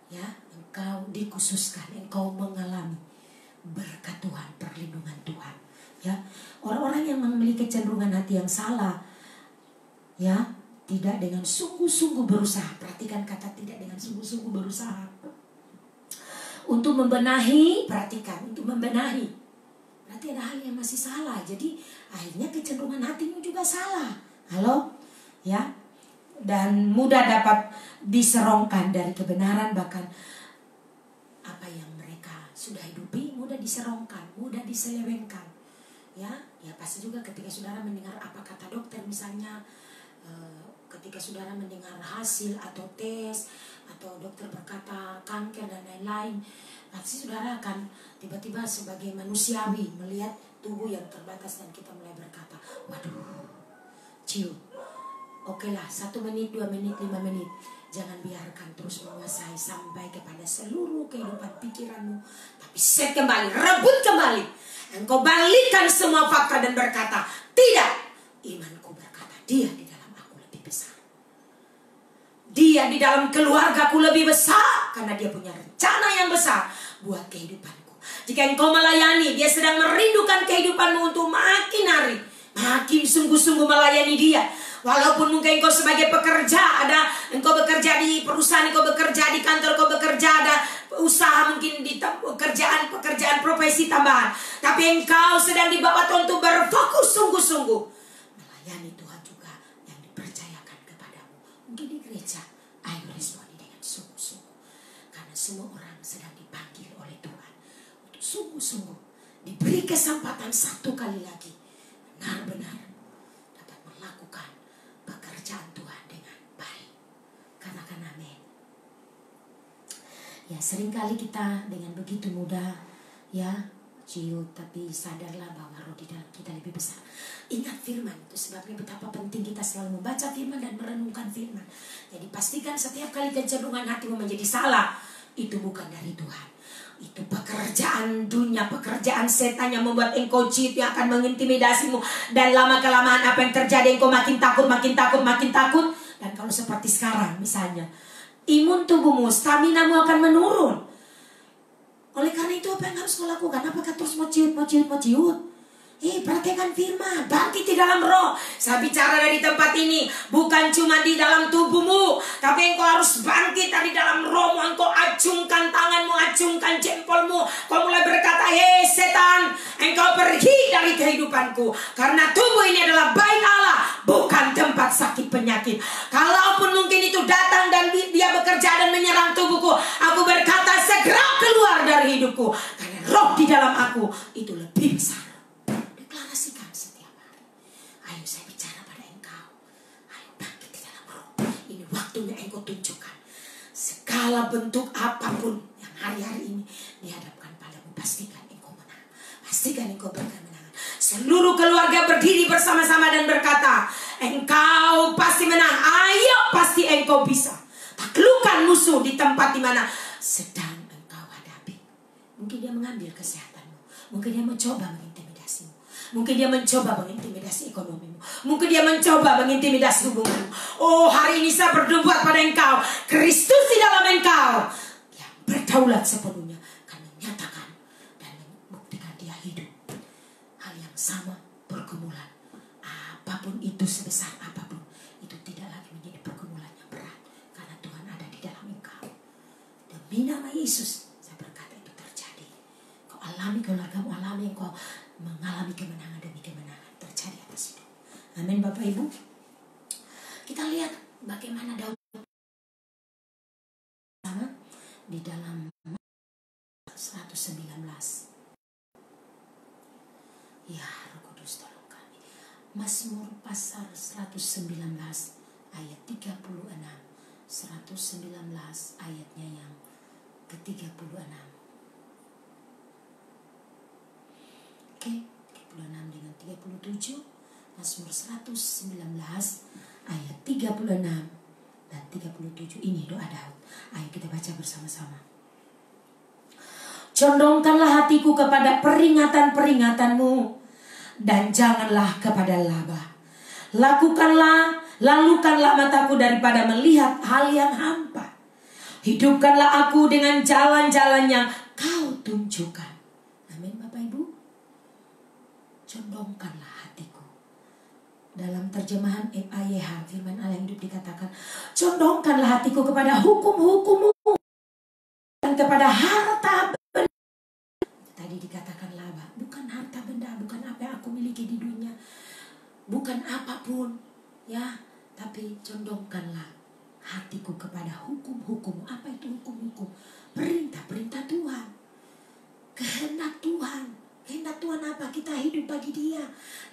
Ya, engkau dikhususkan, engkau mengalami berkat Tuhan, perlindungan Tuhan. Ya, orang-orang yang memiliki kecenderungan hati yang salah, ya, tidak dengan sungguh-sungguh berusaha. Perhatikan kata tidak dengan sungguh-sungguh berusaha untuk membenahi. Perhatikan, untuk membenahi. Berarti ada hal yang masih salah. Jadi akhirnya kecenderungan hatimu juga salah. Halo? Ya. Dan mudah dapat diserongkan dari kebenaran, bahkan apa yang mereka sudah hidupi mudah diserongkan, mudah diselewengkan. Ya, ya pasti juga ketika saudara mendengar apa kata dokter misalnya, ketika saudara mendengar hasil atau tes, atau dokter berkata kanker dan lain-lain, pasti saudara akan tiba-tiba sebagai manusiawi melihat tubuh yang terbatas dan kita mulai berkata, waduh, cium. Oke lah, 1 menit, 2 menit, 5 menit. Jangan biarkan terus menguasai sampai kepada seluruh kehidupan pikiranmu. Tapi set kembali, rebut kembali. Engkau balikkan semua fakta dan berkata, tidak. Imanku berkata, dia di dalam aku lebih besar. Dia di dalam keluargaku lebih besar. Karena dia punya rencana yang besar buat kehidupanku. Jika engkau melayani, dia sedang merindukan kehidupanmu untuk makin hari, makin sungguh-sungguh melayani dia. Walaupun mungkin engkau sebagai pekerja, ada engkau bekerja di perusahaan, engkau bekerja di kantor, engkau bekerja ada usaha mungkin di pekerjaan profesi tambahan, tapi engkau sedang dibawa Tuhan untuk berfokus sungguh-sungguh melayani Tuhan juga yang dipercayakan kepadamu. Mungkin di gereja, ayo responi dengan sungguh-sungguh, karena semua orang sedang dipanggil oleh Tuhan untuk sungguh-sungguh diberi kesempatan satu kali lagi benar-benar dapat melakukan pekerjaan Tuhan dengan baik. Katakan amin. Ya, seringkali kita dengan begitu mudah ya ciut, tapi sadarlah bahwa roh di dalam kita lebih besar. Ingat firman, itu sebabnya betapa penting kita selalu membaca firman dan merenungkan firman. Jadi pastikan setiap kali kecenderungan hatimu menjadi salah, itu bukan dari Tuhan. Itu pekerjaan dunia, pekerjaan setan yang membuat engkau ciut, yang akan mengintimidasimu. Dan lama-kelamaan apa yang terjadi, engkau makin takut, makin takut, makin takut. Dan kalau seperti sekarang misalnya, imun tubuhmu, staminamu akan menurun. Oleh karena itu apa yang harus kau lakukan? Apakah terus mau ciut? Perhatikan firman, bangkit di dalam roh. Saya bicara dari tempat ini, bukan cuma di dalam tubuhmu, tapi engkau harus bangkit dari dalam rohmu. Engkau acungkan tanganmu, acungkan jempolmu. Kau mulai berkata, hei setan, engkau pergi dari kehidupanku. Karena tubuh ini adalah bait Allah, bukan tempat sakit penyakit. Kalaupun mungkin itu datang dan dia bekerja dan menyerang tubuhku, aku berkata segera keluar dari hidupku. Karena roh di dalam aku itu lebih besar. Deklarasikan setiap hari. Ayo saya bicara pada engkau. Ayo bangkit di dalam roh. Ini waktunya engkau tunjukkan. Segala bentuk apapun yang hari-hari ini dihadapkan padamu, pastikan engkau menang. Pastikan engkau berkemenangan. Seluruh keluarga berdiri bersama-sama dan berkata, engkau pasti menang. Ayo, pasti engkau bisa. Taklukkan musuh di tempat di mana sedang engkau hadapi. Mungkin dia mengambil kesehatanmu. Mungkin dia mencoba mengintimidasimu. Mungkin dia mencoba mengintimidasi ekonomimu. Mungkin dia mencoba mengintimidasi hubunganmu. Oh, hari ini saya bernubuat pada engkau, Kristus di dalam engkau yang berdaulat sepenuhnya akan menyatakan dan membuktikan dia hidup. Hal yang sama pergumulan, apapun itu, sebesar apapun, itu tidak lagi menjadi pergumulan yang berat, karena Tuhan ada di dalam engkau. Demi nama Yesus saya berkata itu terjadi. Kau alami, keluargamu alami, kau mengalami kemenangan demi kemenangan terjadi atas hidup. Amin Bapak Ibu. Kita lihat bagaimana Daud di dalam 119. Ya Roh Kudus tolong kami. Mazmur pasal 119 ayat 36. 119 ayatnya yang ke-36. Oke, 36 dengan 37. Mazmur 119 ayat 36 dan 37. Ini doa Daud. Ayo kita baca bersama-sama. Condongkanlah hatiku kepada peringatan-peringatanmu, dan janganlah kepada laba. Lalukanlah mataku daripada melihat hal yang hampa. Hidupkanlah aku dengan jalan-jalan yang kau tunjukkan. Amin Bapak Ibu. Condongkanlah hatiku. Dalam terjemahan MAYH, firman Allah yang hidup dikatakan, condongkanlah hatiku kepada hukum-hukummu dan kepada harta benda. Tadi dikatakan laba, bukan harta benda, bukan apa yang aku miliki di dunia, bukan apapun, ya, tapi condongkanlah hatiku kepada hukum-hukum. Apa itu hukum-hukum? Perintah-perintah Tuhan, kehendak Tuhan. Kehendak Tuhan apa? Kita hidup bagi Dia.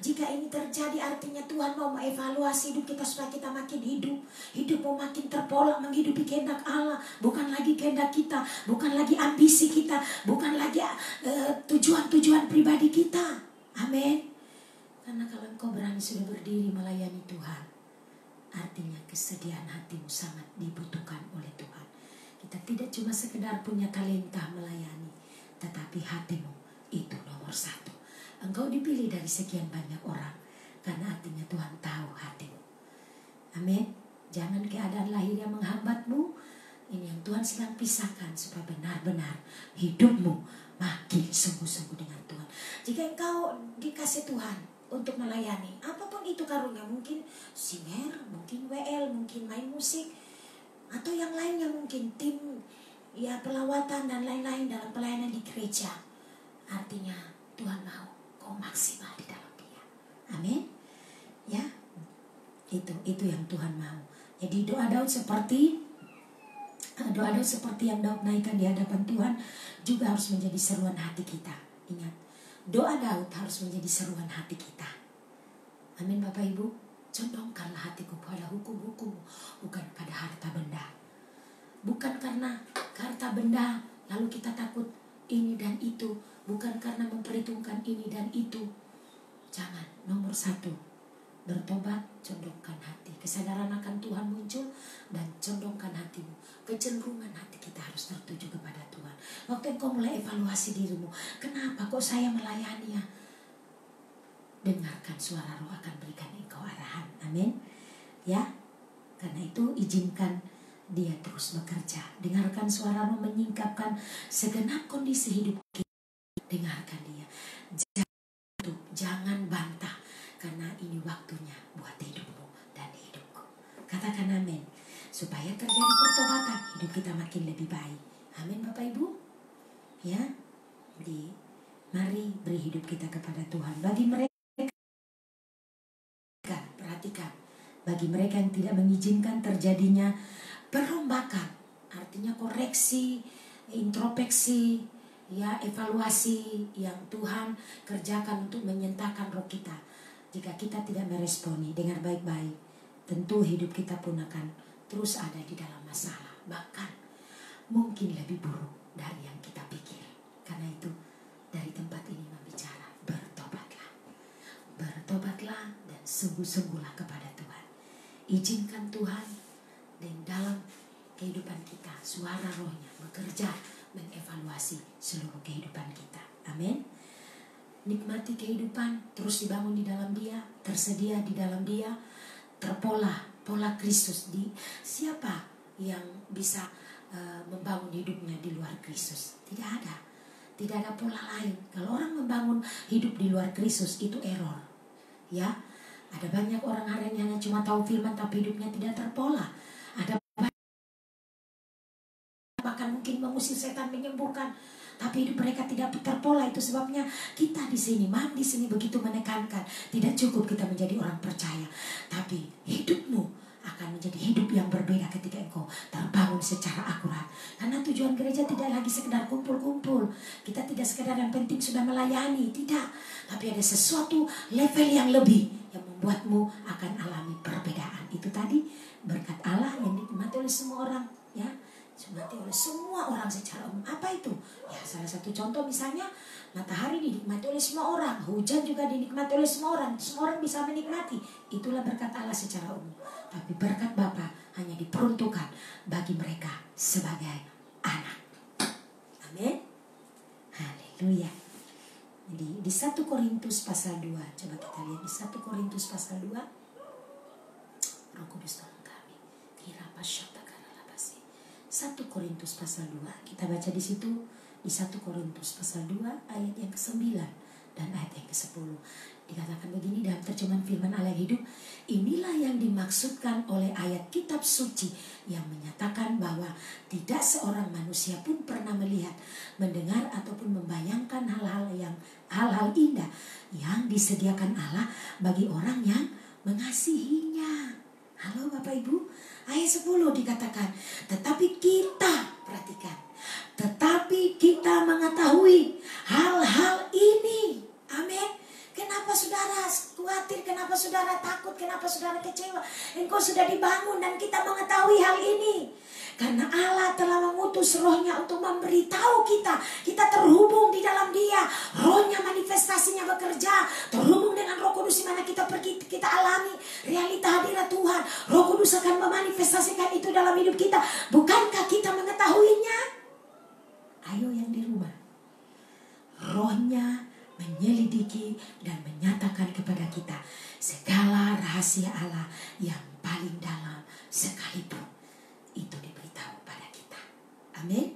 Jika ini terjadi, artinya Tuhan mau mengevaluasi hidup kita supaya kita makin hidup. Hidup mau makin terpolak menghidupi kehendak Allah. Bukan lagi kehendak kita, bukan lagi ambisi kita, bukan lagi tujuan-tujuan pribadi kita. Amin. Karena kalau engkau berani sudah berdiri melayani Tuhan, artinya kesediaan hatimu sangat dibutuhkan oleh Tuhan. Kita tidak cuma sekedar punya talenta melayani, tetapi hatimu itu nomor satu. Engkau dipilih dari sekian banyak orang, karena artinya Tuhan tahu hatimu. Amin. Jangan keadaan lahir yang menghambatmu. Ini yang Tuhan sedang pisahkan, supaya benar-benar hidupmu makin sungguh-sungguh dengan Tuhan. Jika engkau dikasih Tuhan untuk melayani, apapun itu karunia, mungkin singer, mungkin WL, mungkin main musik, atau yang lainnya, mungkin tim, ya pelawatan dan lain-lain dalam pelayanan di gereja. Artinya Tuhan mau kau maksimal di dalam Dia. Amin. Ya, itu yang Tuhan mau. Jadi doa Daud seperti yang Daud naikkan di hadapan Tuhan juga harus menjadi seruan hati kita. Ingat, doa Daud harus menjadi seruan hati kita. Amin Bapak Ibu. Condongkanlah hatiku pada hukum-hukum, bukan pada harta benda. Bukan karena harta benda lalu kita takut ini dan itu, bukan karena memperhitungkan ini dan itu. Jangan. Nomor satu, bertobat, condongkan hati. Kesadaran akan Tuhan muncul, dan condongkan hatimu. Kecenderungan hati kita harus tertuju kepada Tuhan. Waktu engkau mulai evaluasi dirimu, kenapa kok saya melayani ya? Dengarkan suara Roh akan berikan engkau arahan. Amin. Ya, karena itu izinkan Dia terus bekerja. Dengarkan suara Roh menyingkapkan segenap kondisi hidup kita. Dengarkan dia. Jangan bantah, karena ini waktunya buat hidupmu dan hidupku. Katakan amin. Supaya terjadi pertobatan, hidup kita makin lebih baik. Amin Bapak Ibu. Ya, mari beri hidup kita kepada Tuhan. Bagi mereka, perhatikan, bagi mereka yang tidak mengizinkan terjadinya perombakan, artinya koreksi, introspeksi, ya, evaluasi yang Tuhan kerjakan untuk menyentakan roh kita. Jika kita tidak meresponi dengan baik-baik, tentu hidup kita pun akan terus ada di dalam masalah, bahkan mungkin lebih buruk dari yang kita pikir. Karena itu dari tempat ini membicara, bertobatlah. Bertobatlah dan sungguh-sungguhlah kepada Tuhan. Izinkan Tuhan dan dalam kehidupan kita suara rohnya bekerja mengevaluasi seluruh kehidupan kita. Amin. Nikmati kehidupan, terus dibangun di dalam Dia, tersedia di dalam Dia, pola Kristus. Siapa yang bisa membangun hidupnya di luar Kristus? Tidak ada pola lain. Kalau orang membangun hidup di luar Kristus itu error. Ya, ada banyak orang hari ini hanya cuma tahu firman tapi hidupnya tidak terpola. Ada bahkan mungkin mengusir setan, menyembuhkan, tapi hidup mereka tidak terpola. Itu sebabnya kita di sini, di sini begitu menekankan, tidak cukup kita menjadi orang percaya, tapi hidupmu akan menjadi hidup yang berbeda ketika engkau terbangun secara akurat. Karena tujuan gereja tidak lagi sekedar kumpul-kumpul. Kita tidak sekedar yang penting sudah melayani, tidak. Tapi ada sesuatu level yang lebih yang membuatmu akan alami perbedaan. Itu tadi berkat Allah yang dinikmati oleh semua orang, ya. Dinikmati oleh semua orang secara umum. Apa itu? Ya, salah satu contoh misalnya matahari dinikmati oleh semua orang, hujan juga dinikmati oleh semua orang bisa menikmati. Itulah berkat Allah secara umum. Tapi berkat Bapa hanya diperuntukkan bagi mereka sebagai anak. Amin. Haleluya. Jadi di 1 Korintus pasal 2, coba kita lihat di 1 Korintus pasal 2. Roh Kudus tolong kami. Kira pasyata 1 Korintus pasal 2. Kita baca di situ di 1 Korintus pasal 2 ayat yang ke-9 dan ayat yang ke-10. Dikatakan begini dalam terjemahan firman Allah hidup, inilah yang dimaksudkan oleh ayat kitab suci yang menyatakan bahwa tidak seorang manusia pun pernah melihat, mendengar ataupun membayangkan hal-hal indah yang disediakan Allah bagi orang yang mengasihinya. Halo Bapak Ibu, ayat 10 dikatakan, tetapi kita, perhatikan, tetapi kita mengetahui hal-hal ini. Amin. Kenapa saudara khawatir? Kenapa saudara takut? Kenapa saudara kecewa? Engkau sudah dibangun dan kita mengetahui hal ini. Karena Allah telah mengutus rohnya untuk memberitahu kita. Kita terhubung di dalam Dia. Rohnya manifestasinya bekerja. Terhubung dengan Roh Kudus di mana kita pergi, kita alami realita hadirat Tuhan. Roh Kudus akan memanifestasikan itu dalam hidup kita. Bukankah kita mengetahuinya? Ayo yang di rumah. Rohnya menyelidiki dan menyatakan kepada kita segala rahasia Allah yang paling dalam sekalipun. Itu diberitahu pada kita. Amin.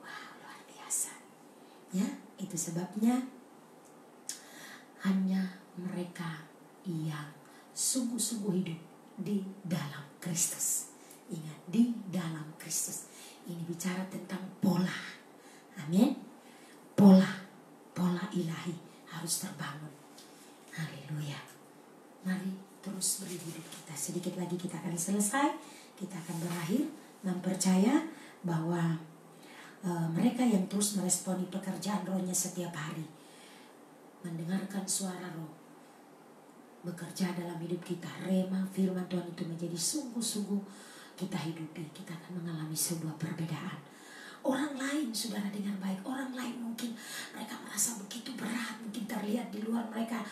Wah, luar biasa. Ya, itu sebabnya hanya mereka yang sungguh-sungguh hidup di dalam Kristus. Ingat, di dalam Kristus. Ini bicara tentang pola. Amin. Pola ilahi harus terbangun. Haleluya. Mari terus beri hidup kita. Sedikit lagi kita akan selesai. Kita akan berakhir mempercaya bahwa mereka yang terus meresponi pekerjaan rohnya setiap hari, mendengarkan suara roh bekerja dalam hidup kita, rema firman Tuhan itu menjadi sungguh-sungguh kita hidupi, kita akan mengalami sebuah perbedaan. Orang lain, saudara dengar baik, orang lain mungkin mereka merasa begitu berat, mungkin terlihat di luar mereka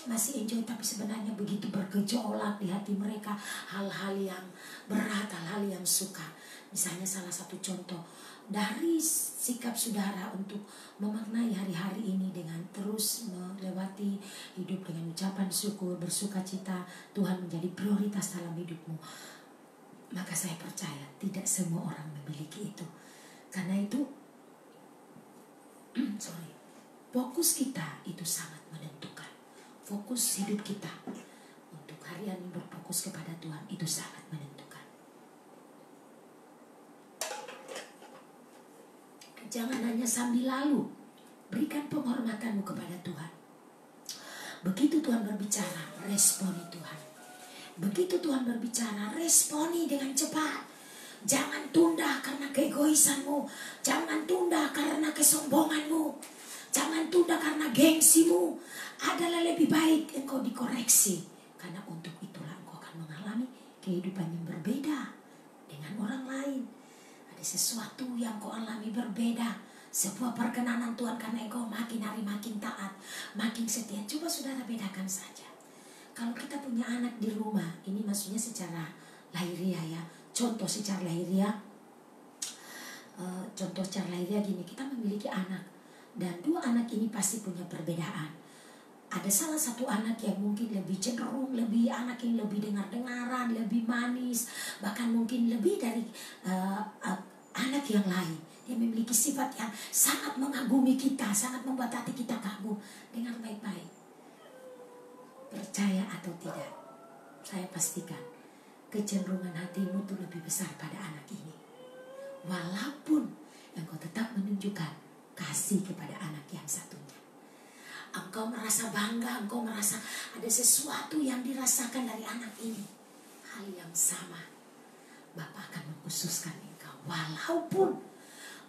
masih enjoy, tapi sebenarnya begitu bergejolak di hati mereka, hal-hal yang berat, hal-hal yang suka. Misalnya salah satu contoh dari sikap saudara untuk memaknai hari-hari ini dengan terus melewati hidup dengan ucapan syukur, bersuka cita, Tuhan menjadi prioritas dalam hidupmu. Maka saya percaya tidak semua orang memiliki itu. Karena itu fokus kita itu sangat menentukan. Fokus hidup kita untuk harian yang berfokus kepada Tuhan itu sangat menentukan. Jangan hanya sambil lalu, berikan penghormatanmu kepada Tuhan. Begitu Tuhan berbicara, responi Tuhan. Begitu Tuhan berbicara, responi dengan cepat. Jangan tunda karena keegoisanmu. Jangan tunda karena kesombonganmu. Jangan tunda karena gengsimu. Adalah lebih baik engkau dikoreksi. Karena untuk itulah engkau akan mengalami kehidupan yang berbeda dengan orang lain. Ada sesuatu yang kau alami berbeda. Sebuah perkenanan Tuhan karena engkau makin hari makin taat, makin setia. Coba saudara bedakan saja. Kalau kita punya anak di rumah, ini maksudnya secara lahiriah ya. Contoh secara lahiriah gini, kita memiliki anak. Dan dua anak ini pasti punya perbedaan. Ada salah satu anak yang mungkin lebih cenderung, anak yang lebih dengar-dengaran, lebih manis. Bahkan mungkin lebih dari anak yang lain. Dia memiliki sifat yang sangat mengagumi kita, sangat membuat hati kita kagum. Dengar baik-baik. Percaya atau tidak, saya pastikan kecenderungan hatimu itu lebih besar pada anak ini. Walaupun engkau tetap menunjukkan kasih kepada anak yang satunya. Engkau merasa bangga, engkau merasa ada sesuatu yang dirasakan dari anak ini. Hal yang sama, Bapa akan mengkhususkan engkau. Walaupun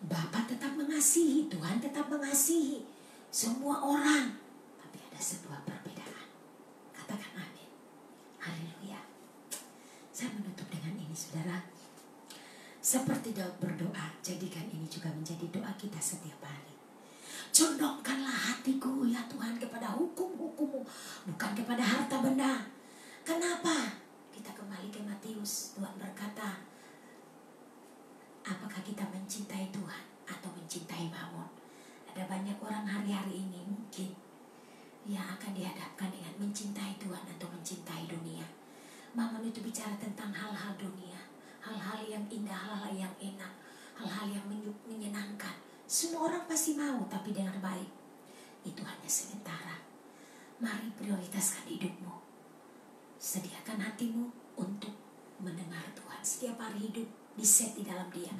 Bapa tetap mengasihi, Tuhan tetap mengasihi semua orang, tapi ada sebuah perbedaan. Katakan amin. Haleluya. Saya menutup dengan ini, saudara. Seperti Daud berdoa, jadikan ini juga menjadi doa kita setiap hari. Condongkanlah hatiku ya Tuhan kepada hukum-hukum-Mu, bukan kepada harta benda. Kenapa? Kita kembali ke Matius. Tuhan berkata, apakah kita mencintai Tuhan atau mencintai mamon? Ada banyak orang hari-hari ini mungkin yang akan dihadapkan dengan mencintai Tuhan atau mencintai dunia. Mamon itu bicara tentang hal-hal dunia, hal-hal yang indah, hal-hal yang enak, hal-hal yang menyenangkan. Semua orang pasti mau, tapi dengar baik, itu hanya sementara. Mari prioritaskan hidupmu. Sediakan hatimu untuk mendengar Tuhan. Setiap hari hidup di-set di dalam Dia.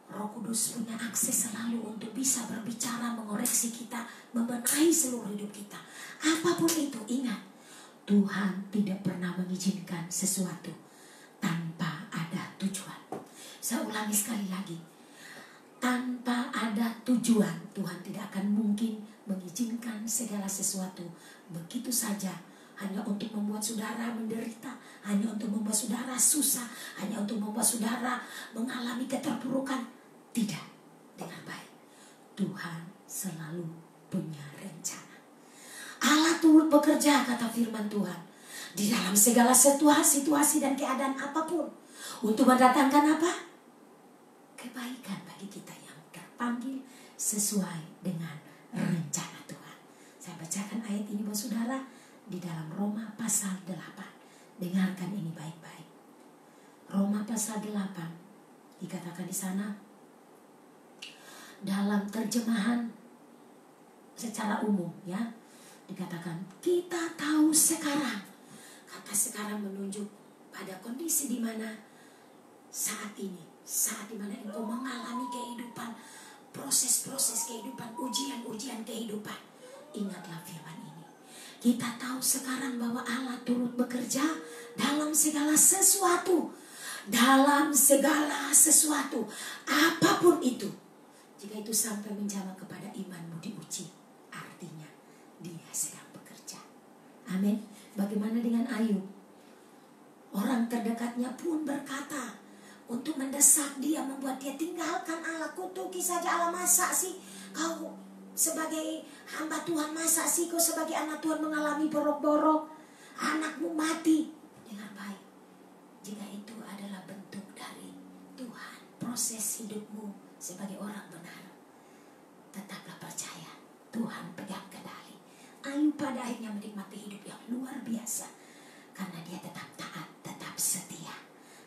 Roh Kudus punya akses selalu untuk bisa berbicara, mengoreksi kita, membenahi seluruh hidup kita. Apapun itu, ingat, Tuhan tidak pernah mengizinkan sesuatu tanpa ada tujuan. Saya ulangi sekali lagi. Tanpa ada tujuan, Tuhan tidak akan mungkin mengizinkan segala sesuatu begitu saja, hanya untuk membuat saudara menderita, hanya untuk membuat saudara susah, hanya untuk membuat saudara mengalami keterpurukan. Tidak. Dengar baik, Tuhan selalu punya rencana. Allah turut bekerja, kata firman Tuhan, di dalam segala situasi dan keadaan apapun, untuk mendatangkan apa? Kebaikan bagi kita yang terpanggil sesuai dengan rencana Tuhan. Saya bacakan ayat ini buat saudara di dalam Roma pasal 8. Dengarkan ini baik-baik. Roma pasal 8 dikatakan di sana, dalam terjemahan secara umum ya, dikatakan kita tahu sekarang. Kata sekarang menunjuk pada kondisi di mana saat ini, saat di mana engkau mengalami kehidupan, proses-proses kehidupan, ujian-ujian kehidupan. Ingatlah firman ini. Kita tahu sekarang bahwa Allah turut bekerja dalam segala sesuatu. Dalam segala sesuatu, apapun itu. Jika itu sampai menjamah kepada imanmu diuji, artinya Dia sedang bekerja. Amin. Bagaimana dengan Ayub? Orang terdekatnya pun berkata untuk mendesak dia, membuat dia tinggalkan Allah. Kutuki saja Allah, masa sih kau sebagai hamba Tuhan, masa sih kau sebagai anak Tuhan mengalami borok-borok, anakmu mati. Dengar baik, jika itu adalah bentuk dari Tuhan, proses hidupmu sebagai orang benar, tetaplah percaya Tuhan pegang kendali. Ayub pada akhirnya menikmati hidup yang luar biasa karena dia tetap taat, tetap setia.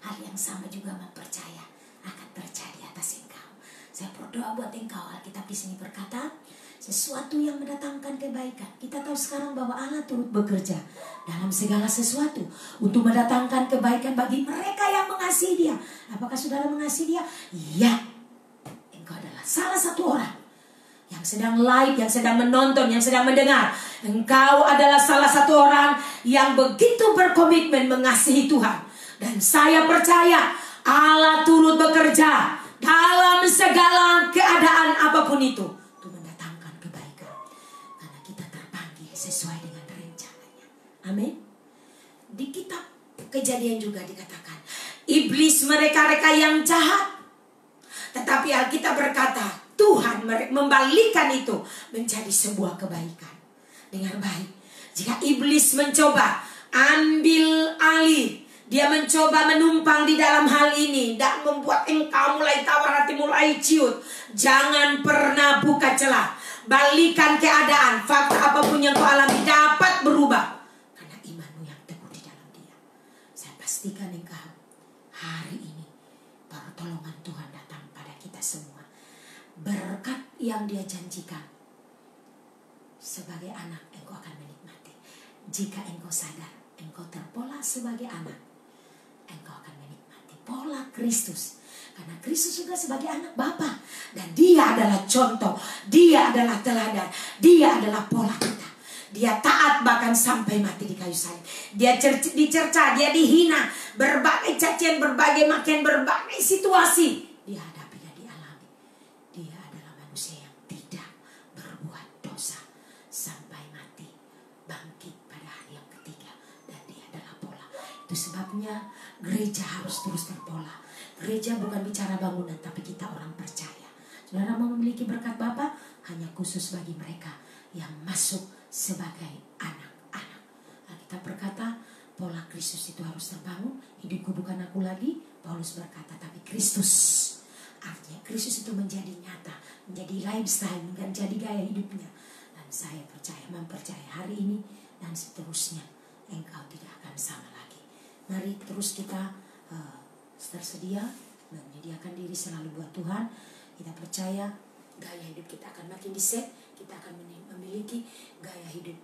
Hal yang sama juga mempercaya akan terjadi atas engkau. Saya berdoa buat engkau. Alkitab di sini berkata, sesuatu yang mendatangkan kebaikan. Kita tahu sekarang bahwa Allah turut bekerja dalam segala sesuatu untuk mendatangkan kebaikan bagi mereka yang mengasihi Dia. Apakah saudara mengasihi Dia? Iya. Engkau adalah salah satu orang yang sedang live, yang sedang menonton, yang sedang mendengar. Engkau adalah salah satu orang yang begitu berkomitmen mengasihi Tuhan. Dan saya percaya Allah turut bekerja dalam segala keadaan apapun itu untuk mendatangkan kebaikan. Karena kita terpanggil sesuai dengan rencananya. Amin. Di kitab Kejadian juga dikatakan, iblis mereka-reka yang jahat. Tetapi Alkitab berkata, Tuhan membalikkan itu menjadi sebuah kebaikan. Dengar baik, jika iblis mencoba ambil alih, dia mencoba menumpang di dalam hal ini dan membuat engkau mulai tawar hati, mulai ciut, jangan pernah buka celah. Balikan keadaan. Fakta apapun yang kau alami dapat berubah karena imanmu yang teguh di dalam Dia. Saya pastikan engkau hari ini pertolongan Tuhan datang pada kita semua. Berkat yang Dia janjikan, sebagai anak engkau akan menikmati. Jika engkau sadar engkau terpola sebagai anak, engkau akan menikmati pola Kristus. Karena Kristus juga sebagai anak Bapa. Dan Dia adalah contoh, Dia adalah teladan, Dia adalah pola kita. Dia taat bahkan sampai mati di kayu salib. Dia dicerca, dia dihina, berbagai cacian, berbagai makian, berbagai situasi dia hadapi dan dialami. Dia adalah manusia yang tidak berbuat dosa sampai mati, bangkit pada hari yang ketiga, dan Dia adalah pola. Itu sebabnya gereja harus terus terpola. Gereja bukan bicara bangunan, tapi kita orang percaya. Saudara mau memiliki berkat Bapa hanya khusus bagi mereka yang masuk sebagai anak-anak. Kita berkata pola Kristus itu harus terbangun. Hidupku bukan aku lagi, Paulus berkata, tapi Kristus. Artinya Kristus itu menjadi nyata, menjadi lifestyle, menjadi gaya hidupnya. Dan saya mempercaya hari ini dan seterusnya engkau tidak akan sama lagi. Mari terus kita tersedia menyediakan diri selalu buat Tuhan. Kita percaya gaya hidup kita akan makin diset. Kita akan memiliki gaya hidup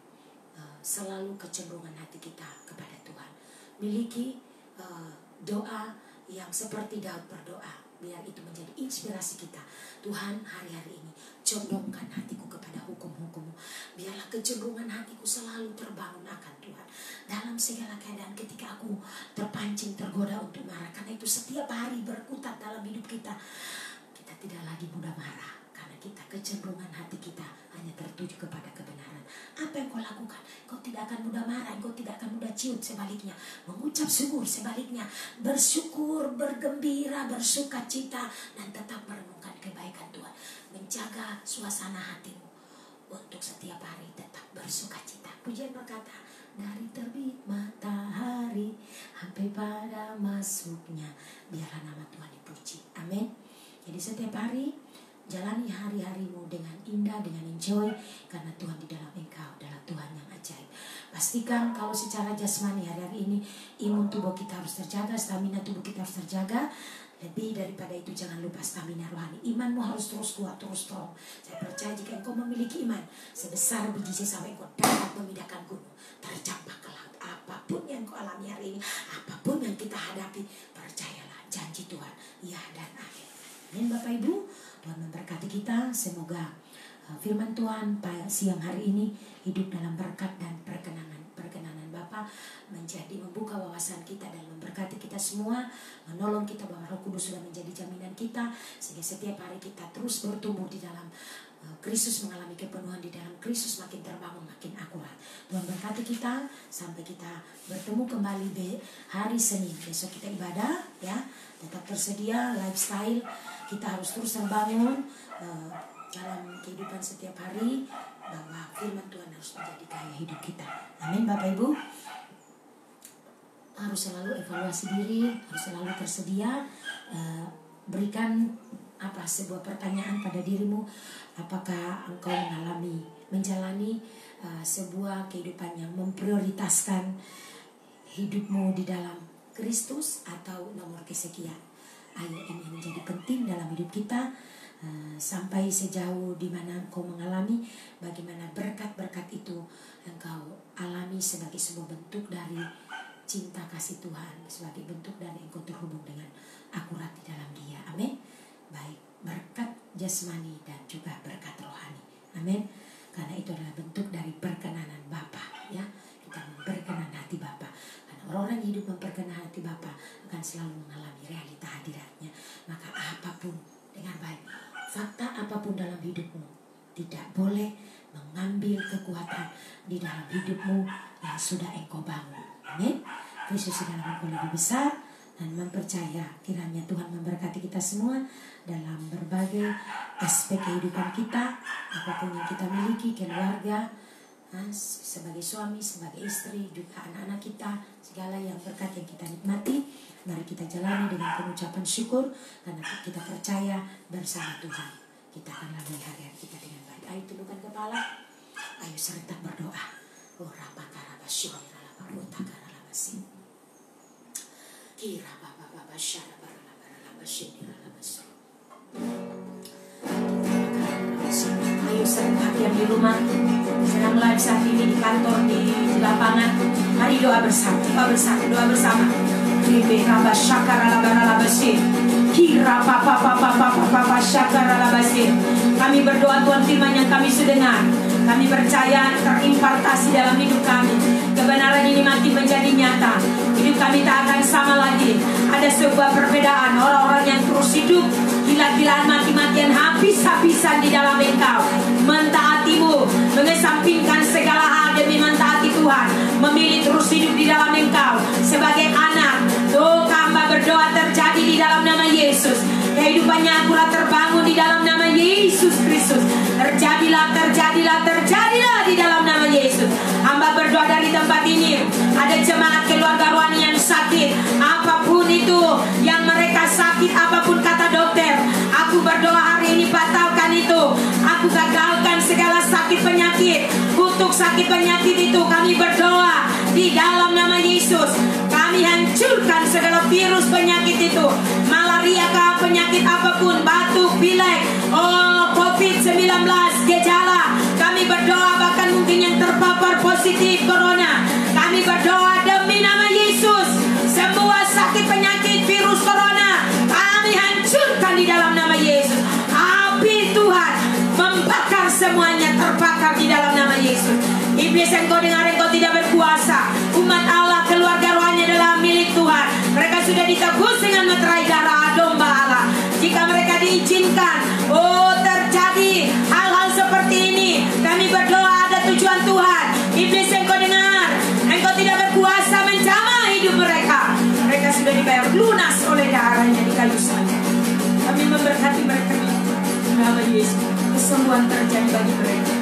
selalu kecenderungan hati kita kepada Tuhan. Miliki doa yang seperti Daud berdoa. Biar itu menjadi inspirasi kita. Tuhan, hari-hari ini condongkan hatiku kepada hukum-hukum-Mu. Biarlah kecenderungan hatiku selalu terbangun akan Tuhan. Dalam segala keadaan ketika aku terpancing, tergoda untuk marah. Karena itu setiap hari berkutat dalam hidup kita. Kita tidak lagi mudah marah. Karena kita kecenderungan hati kita hanya tertuju kepada kebenaran. Apa yang kau lakukan? Kau tidak akan mudah marah. Kau tidak akan mudah ciut. Sebaliknya, mengucap syukur. Sebaliknya, bersyukur, bergembira, bersuka cita. Dan tetap merenungkan kebaikan Tuhan. Menjaga suasana hatimu untuk setiap hari tetap bersuka cita. Pujian berkata, dari terbit matahari sampai pada masuknya, biarlah nama Tuhan dipuji. Amin. Jadi setiap hari jalani hari-harimu dengan indah, dengan enjoy, karena Tuhan di dalam engkau adalah Tuhan yang ajaib. Pastikan kalau secara jasmani hari-hari ini imun tubuh kita harus terjaga, stamina tubuh kita harus terjaga. Lebih daripada itu jangan lupa stamina rohani. Imanmu harus terus kuat, terus strong. Saya percaya jika engkau memiliki iman sebesar biji sesame, engkau dapat memindahkan gunung, terjampak ke laut. Apapun yang kau alami hari ini, apapun yang kita hadapi, percayalah janji Tuhan, ya dan amin. Amin. Bapak Ibu, Tuhan memberkati kita. Semoga firman Tuhan siang hari ini hidup dalam berkat dan perkenanan Bapa, menjadi membuka wawasan kita dan memberkati kita semua, menolong kita bahwa Roh Kudus sudah menjadi jaminan kita, sehingga setiap hari kita terus bertumbuh di dalam Kristus, mengalami kepenuhan di dalam Kristus, makin terbangun, makin akurat. Tuhan berkati kita sampai kita bertemu kembali di hari Senin. Besok kita ibadah, ya, tetap tersedia lifestyle. Kita harus terus terbangun dalam kehidupan setiap hari, bahwa firman Tuhan harus menjadi gaya hidup kita. Amin. Bapak Ibu harus selalu evaluasi diri, harus selalu tersedia. Berikan sebuah pertanyaan pada dirimu, apakah engkau menjalani sebuah kehidupan yang memprioritaskan hidupmu di dalam Kristus atau nomor kesekian. Ayo, ini menjadi penting dalam hidup kita. Sampai sejauh dimana engkau mengalami bagaimana berkat-berkat itu engkau alami sebagai sebuah bentuk dari cinta kasih Tuhan, sebagai bentuk dari engkau terhubung dengan akurat di dalam Dia. Amin. Baik berkat jasmani dan juga berkat rohani. Amin. Karena itu adalah bentuk dari perkenanan Bapa, ya. Kita memperkenan hati Bapa. Karena orang-orang yang hidup memperkenan hati Bapa akan selalu mengalami realita hadiratnya. Maka apapun dengan baik, fakta apapun dalam hidupmu tidak boleh mengambil kekuatan di dalam hidupmu yang sudah engkau bangun. Amin. Kristus di dalam engkau lebih besar, dan mempercaya kiranya Tuhan memberkati kita semua dalam berbagai aspek kehidupan kita, apapun yang kita miliki, keluarga, sebagai suami, sebagai istri, juga anak-anak kita, segala yang berkat yang kita nikmati, mari kita jalani dengan pengucapan syukur, karena kita percaya bersama Tuhan kita akan lalui hari kita dengan baik. Ayo tundukkan kepala, ayo serentak berdoa. Oh rapakarabasyo, ralapakotakarabasi, kira bapa syara baralabaralabasyo, diralabasyo. Ayo serentak yang di rumah, sedang live saat ini di kantor, di lapangan, mari doa bersama, doa bersama. Ribe raba syakara labaralabasyo, kira papa syakara labasyo. Kami berdoa Tuhan, firman yang kami sudah dengar, kami percaya terimpartasi dalam hidup kami. Kebenaran ini makin menjadi nyata. Hidup kami tak akan sama lagi. Ada sebuah perbedaan. Orang-orang yang terus hidup gila-gilaan, mati-matian, habis-habisan di dalam Engkau, mentaatimu, mengesampingkan segala hal demi mentaati Tuhan, memilih terus hidup di dalam Engkau sebagai anak. Oh, hamba berdoa terjadi di dalam nama Yesus. Kehidupannya akurat terbangun di dalam nama Yesus Kristus. Terjadilah di dalam nama Yesus. Hamba berdoa dari tempat ini, ada jemaat keluarga rohani yang sakit, apapun itu yang mereka sakit, apapun kata dokter, aku berdoa hari ini batalkan itu. Aku gagalkan segala sakit penyakit, kutuk sakit penyakit itu. Kami berdoa di dalam nama Yesus. Kami hancurkan segala virus penyakit itu, malaria kah, penyakit apapun, batuk, pilek, COVID-19, gejala. Kami berdoa bahkan mungkin yang terpapar positif corona, kami berdoa demi nama Yesus. Semua sakit penyakit virus corona kami hancurkan di dalam nama Yesus. Api Tuhan membakar semuanya, terbakar di dalam nama Yesus. Iblis, engkau dengar, engkau tidak berkuasa. Umat Allah, keluarga rohani adalah milik Tuhan. Mereka sudah ditebus dengan meterai darah domba Allah. Jika mereka diizinkan, terjadi hal-hal seperti ini, kami berdoa ada tujuan Tuhan. Iblis, engkau dengar, engkau tidak berkuasa menjamah hidup mereka. Mereka sudah dibayar lunas oleh darahnya di kayu salib. Kami memberkati mereka nama Yesus. Kesembuhan terjadi bagi mereka.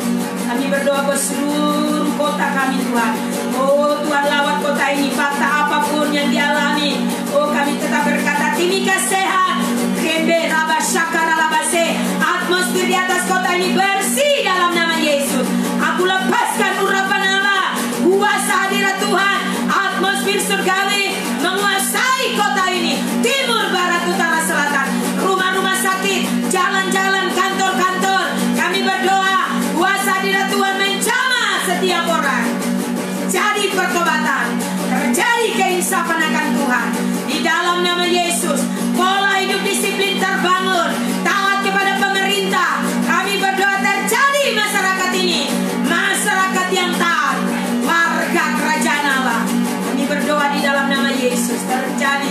Kami berdoa buat seluruh kota kami Tuhan. Tuhan, lawat kota ini, fakta apapun yang dialami, kami tetap berkata timika sehat. Rembe raba syakara labase. Atmosfer di atas kota ini bersih dalam nama Yesus. Aku lepaskan urapan Allah, kuasa hadirat Tuhan, atmosfer surgawi menguasai kota ini, timur, barat, utara, selatan, rumah-rumah sakit, jalan-jalan, kantor-kantor. Kami berdoa kuasa hadirat Tuhan menjamah setiap orang. Jadi pertobatan, terjadi keinsafan akan Tuhan di dalam nama Yesus. Pola hidup disiplin terbangun, taat kepada pemerintah. Kami berdoa terjadi masyarakat ini, masyarakat yang taat, warga kerajaan Allah. Kami berdoa di dalam nama Yesus, terjadi.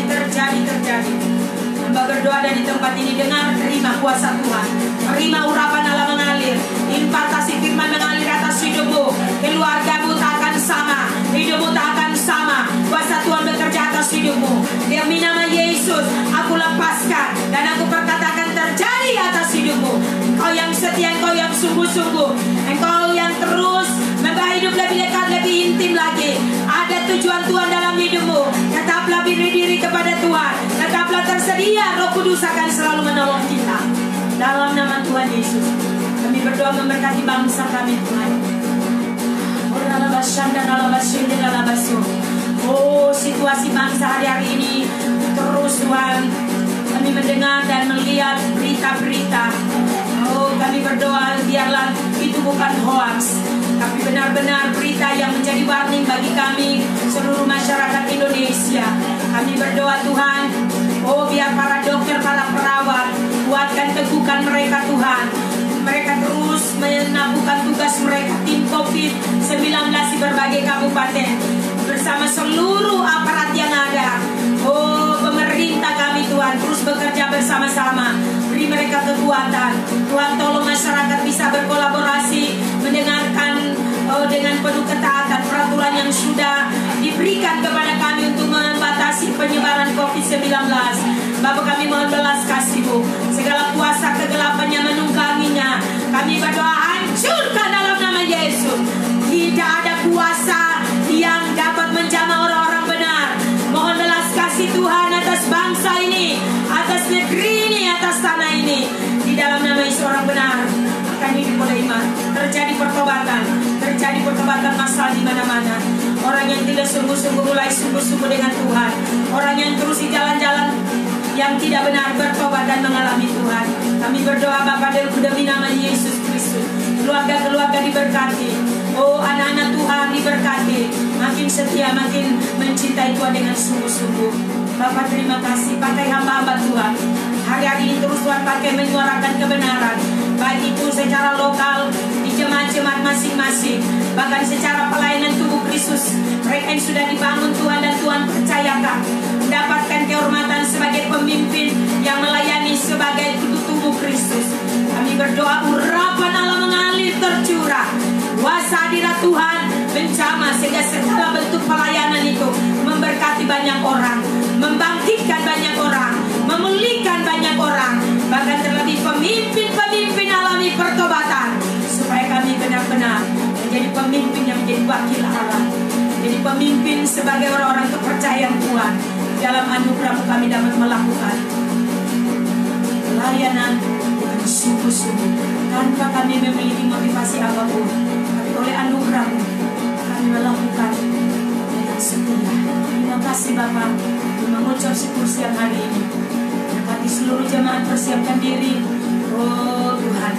Hamba berdoa dari tempat ini, dengar, terima kuasa Tuhan, terima urapan Allah mengalir, impartasi firman mengalir atas hidupmu. Keluargamu tak akan sama, hidupmu tak akan sama. Kuasa Tuhan bekerja atas hidupmu. Demi nama Yesus, aku lepaskan dan aku perkatakan terjadi atas hidupmu. Engkau yang setia, engkau yang sungguh-sungguh, engkau yang terus membawa hidup lebih dekat, lebih intim lagi. Ada tujuan Tuhan dalam hidupmu. Tetaplah berdiri kepada Tuhan, tetaplah tersedia. Roh Kudus akan selalu menolong kita. Dalam nama Tuhan Yesus, kami berdoa memberkati bangsa kami Tuhan. Oh, situasi bangsa hari-hari ini terus Tuhan, kami mendengar dan melihat berita-berita. Oh, kami berdoa biarlah itu bukan hoax, tapi benar-benar berita yang menjadi warning bagi kami seluruh masyarakat Indonesia. Kami berdoa Tuhan, oh biar para dokter, para perawat kuatkan teguhkan mereka Tuhan. Mereka terus melakukan tugas mereka, tim COVID-19 di berbagai kabupaten bersama seluruh aparat yang ada. Oh, pemerintah kami Tuhan terus bekerja bersama-sama. Beri mereka kekuatan. Tuhan tolong masyarakat bisa berkolaborasi, mendengarkan dengan penuh ketaatan peraturan yang sudah diberikan kepada kami untuk membatasi penyebaran COVID-19. Bapa kami mohon belas kasih-Mu. Segala kuasa kegelapan yang menungganginya, kami berdoa hancurkan dalam nama Yesus. Tidak ada kuasa yang dapat menjamah orang-orang benar. Mohon belas kasih Tuhan atas bangsa ini, atas negeri ini, atas tanah ini. Di dalam nama Yesus orang benar akan hidup oleh iman. Terjadi pertobatan masalah di mana-mana. Orang yang tidak sungguh-sungguh mulai sungguh-sungguh dengan Tuhan. Orang yang terus di jalan-jalan yang tidak benar bertobat dan mengalami Tuhan. Kami berdoa Bapa demi nama Yesus Kristus. Keluarga-keluarga diberkati. Oh, anak-anak Tuhan diberkati. Makin setia, makin mencintai Tuhan dengan sungguh-sungguh. Bapa terima kasih. Pakai hamba-hamba Tuhan. Hari-hari ini terus Tuhan pakai menyuarakan kebenaran. Baik itu secara lokal, di jemaat-jemaat masing-masing. Bahkan secara pelayanan tubuh Kristus. Mereka yang sudah dibangun Tuhan dan Tuhan percayakan. Mendapatkan kehormatan sebagai pemimpin yang melayani sebagai tubuh Kristus. Kami berdoa urapan Allah mengalir tercurah. Kuasa hadirat Tuhan menjamah sehingga segala bentuk pelayanan itu memberkati banyak orang, membangkitkan banyak orang, memulihkan banyak orang. Bahkan terlebih pemimpin-pemimpin alami pertobatan. Supaya kami benar-benar menjadi pemimpin yang menjadi wakil Allah. Jadi pemimpin sebagai orang-orang kepercayaan Tuhan. Dalam anugerah-Mu kami dapat melakukan pelayanan dengan sungguh-sungguh tanpa kami memiliki motivasi apapun, tapi oleh anugerah-Mu kami melakukan dengan setia. Terima kasih Bapa. Mengucap syukur siang hari ini. Berkati seluruh jemaat persiapkan diri. Oh Tuhan,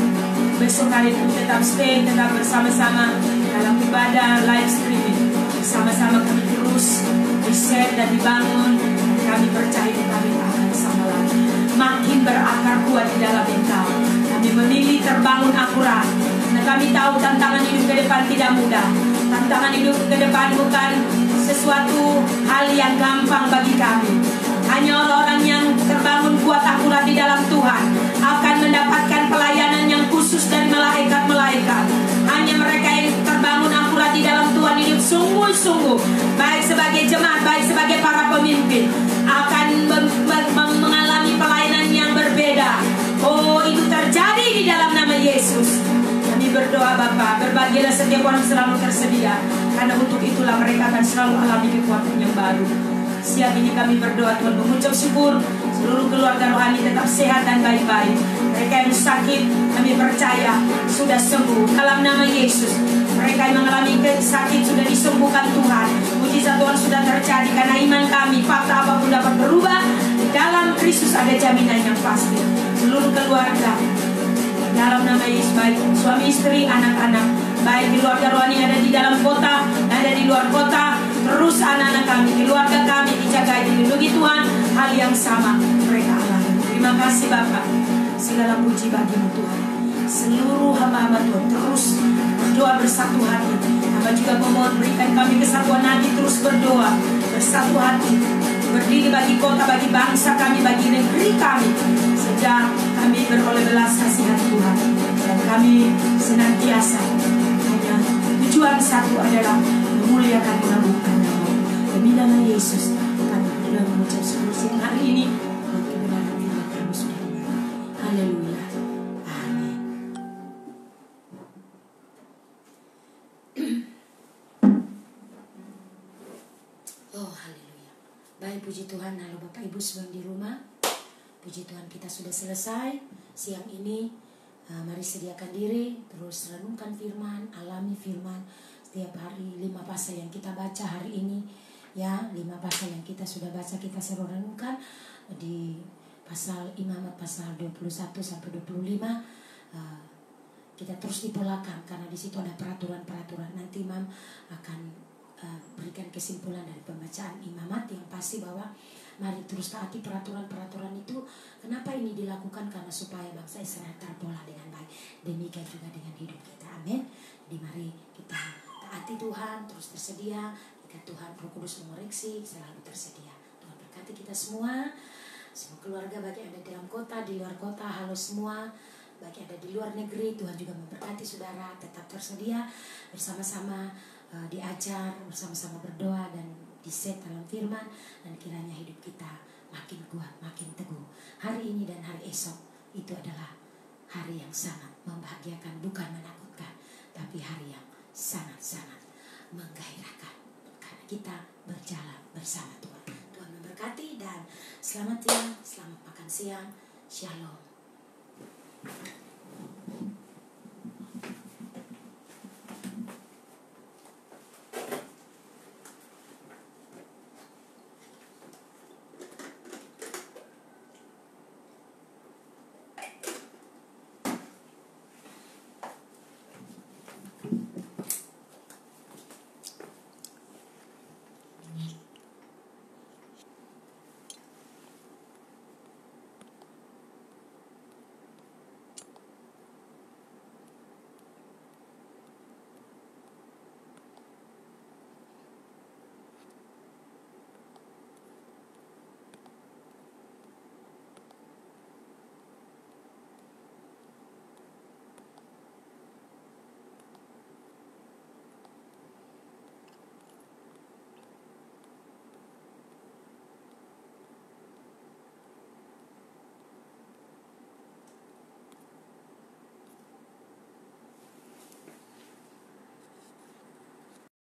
besok hari ini tetap stay, tetap bersama-sama dalam ibadah live streaming. Bersama-sama kami terus di-share dan dibangun. Kami percaya kami akan sama lagi. Makin berakar kuat di dalam Engkau. Kami memilih terbangun akurat. Nah, kami tahu tantangan hidup ke depan tidak mudah. Tantangan hidup ke depan bukan sesuatu hal yang gampang bagi kami. Hanya orang-orang yang terbangun kuat akurat di dalam Tuhan akan mendapatkan pelayanan yang khusus dari malaikat-malaikat. Hanya mereka yang terbangun akurat di dalam Tuhan hidup sungguh-sungguh, baik sebagai jemaat, baik sebagai para pemimpin, akan mengalami pelayanan yang berbeda. Oh, itu terjadi di dalam nama Yesus. Kami berdoa Bapa, berbagilah setiap orang selalu tersedia, karena untuk itulah mereka akan selalu alami kekuatan yang baru. Siang ini kami berdoa Tuhan, mengucap syukur seluruh keluarga rohani tetap sehat dan baik-baik. Mereka yang sakit kami percaya sudah sembuh dalam nama Yesus. Mereka yang mengalami sakit sudah disembuhkan Tuhan. Mujizat Tuhan sudah terjadi karena iman kami. Fakta apapun dapat berubah. Dalam Kristus ada jaminan yang pasti. Seluruh keluarga dalam nama Yesus, baik suami istri, anak-anak, baik di keluarga rohani ada di dalam kota, ada di luar kota. Terus anak-anak kami, keluarga kami dijaga, dilindungi Tuhan. Hal yang sama mereka alami. Terima kasih Bapak. Segala puji bagi-Mu Tuhan. Seluruh hamba-hamba Tuhan terus berdoa bersatu hati. Hamba juga memohon berikan kami kesatuan hati, terus berdoa bersatu hati, berdiri bagi kota, bagi bangsa kami, bagi negeri kami, sehingga kami beroleh belas kasihan Tuhan. Dan kami senantiasa hanya tujuan satu adalah memuliakan mengagungkan nama. Demi nama Yesus kami berdoa mengucap syukur siang hari ini. Kebenaran firman kami sudah dengar. Haleluya. Amin. Oh haleluya. Baik, puji Tuhan. Halo Bapak Ibu sedang di rumah. Puji Tuhan, kita sudah selesai siang ini. Mari sediakan diri, terus renungkan firman, alami firman. Setiap hari 5 pasal yang kita baca hari ini Ya, 5 pasal yang kita sudah baca, kita selalu renungkan di pasal Imamat pasal 21 sampai 25. Kita terus dipolakan karena di situ ada peraturan-peraturan. Nanti Imam akan berikan kesimpulan dari pembacaan Imamat yang pasti bahwa mari terus taati peraturan-peraturan itu. Kenapa ini dilakukan? Karena supaya bangsa Israel terpola dengan baik. Demikian juga dengan hidup kita. Amin. Jadi mari kita taati Tuhan, terus tersedia. Jika Tuhan Roh Kudus mengoreksi, selalu tersedia. Tuhan berkati kita semua. Semua keluarga, bagi yang ada di dalam kota, di luar kota, halo semua. Bagi yang ada di luar negeri, Tuhan juga memberkati saudara. Tetap tersedia bersama-sama, diajar, bersama-sama berdoa dan diset dalam firman. Dan kiranya hidup kita makin kuat, makin teguh. Hari ini dan hari esok itu adalah hari yang sangat membahagiakan, bukan menakutkan, tapi hari yang sangat-sangat menggairahkan. Karena kita berjalan bersama Tuhan. Tuhan memberkati dan selamat siang, selamat makan siang. Shalom.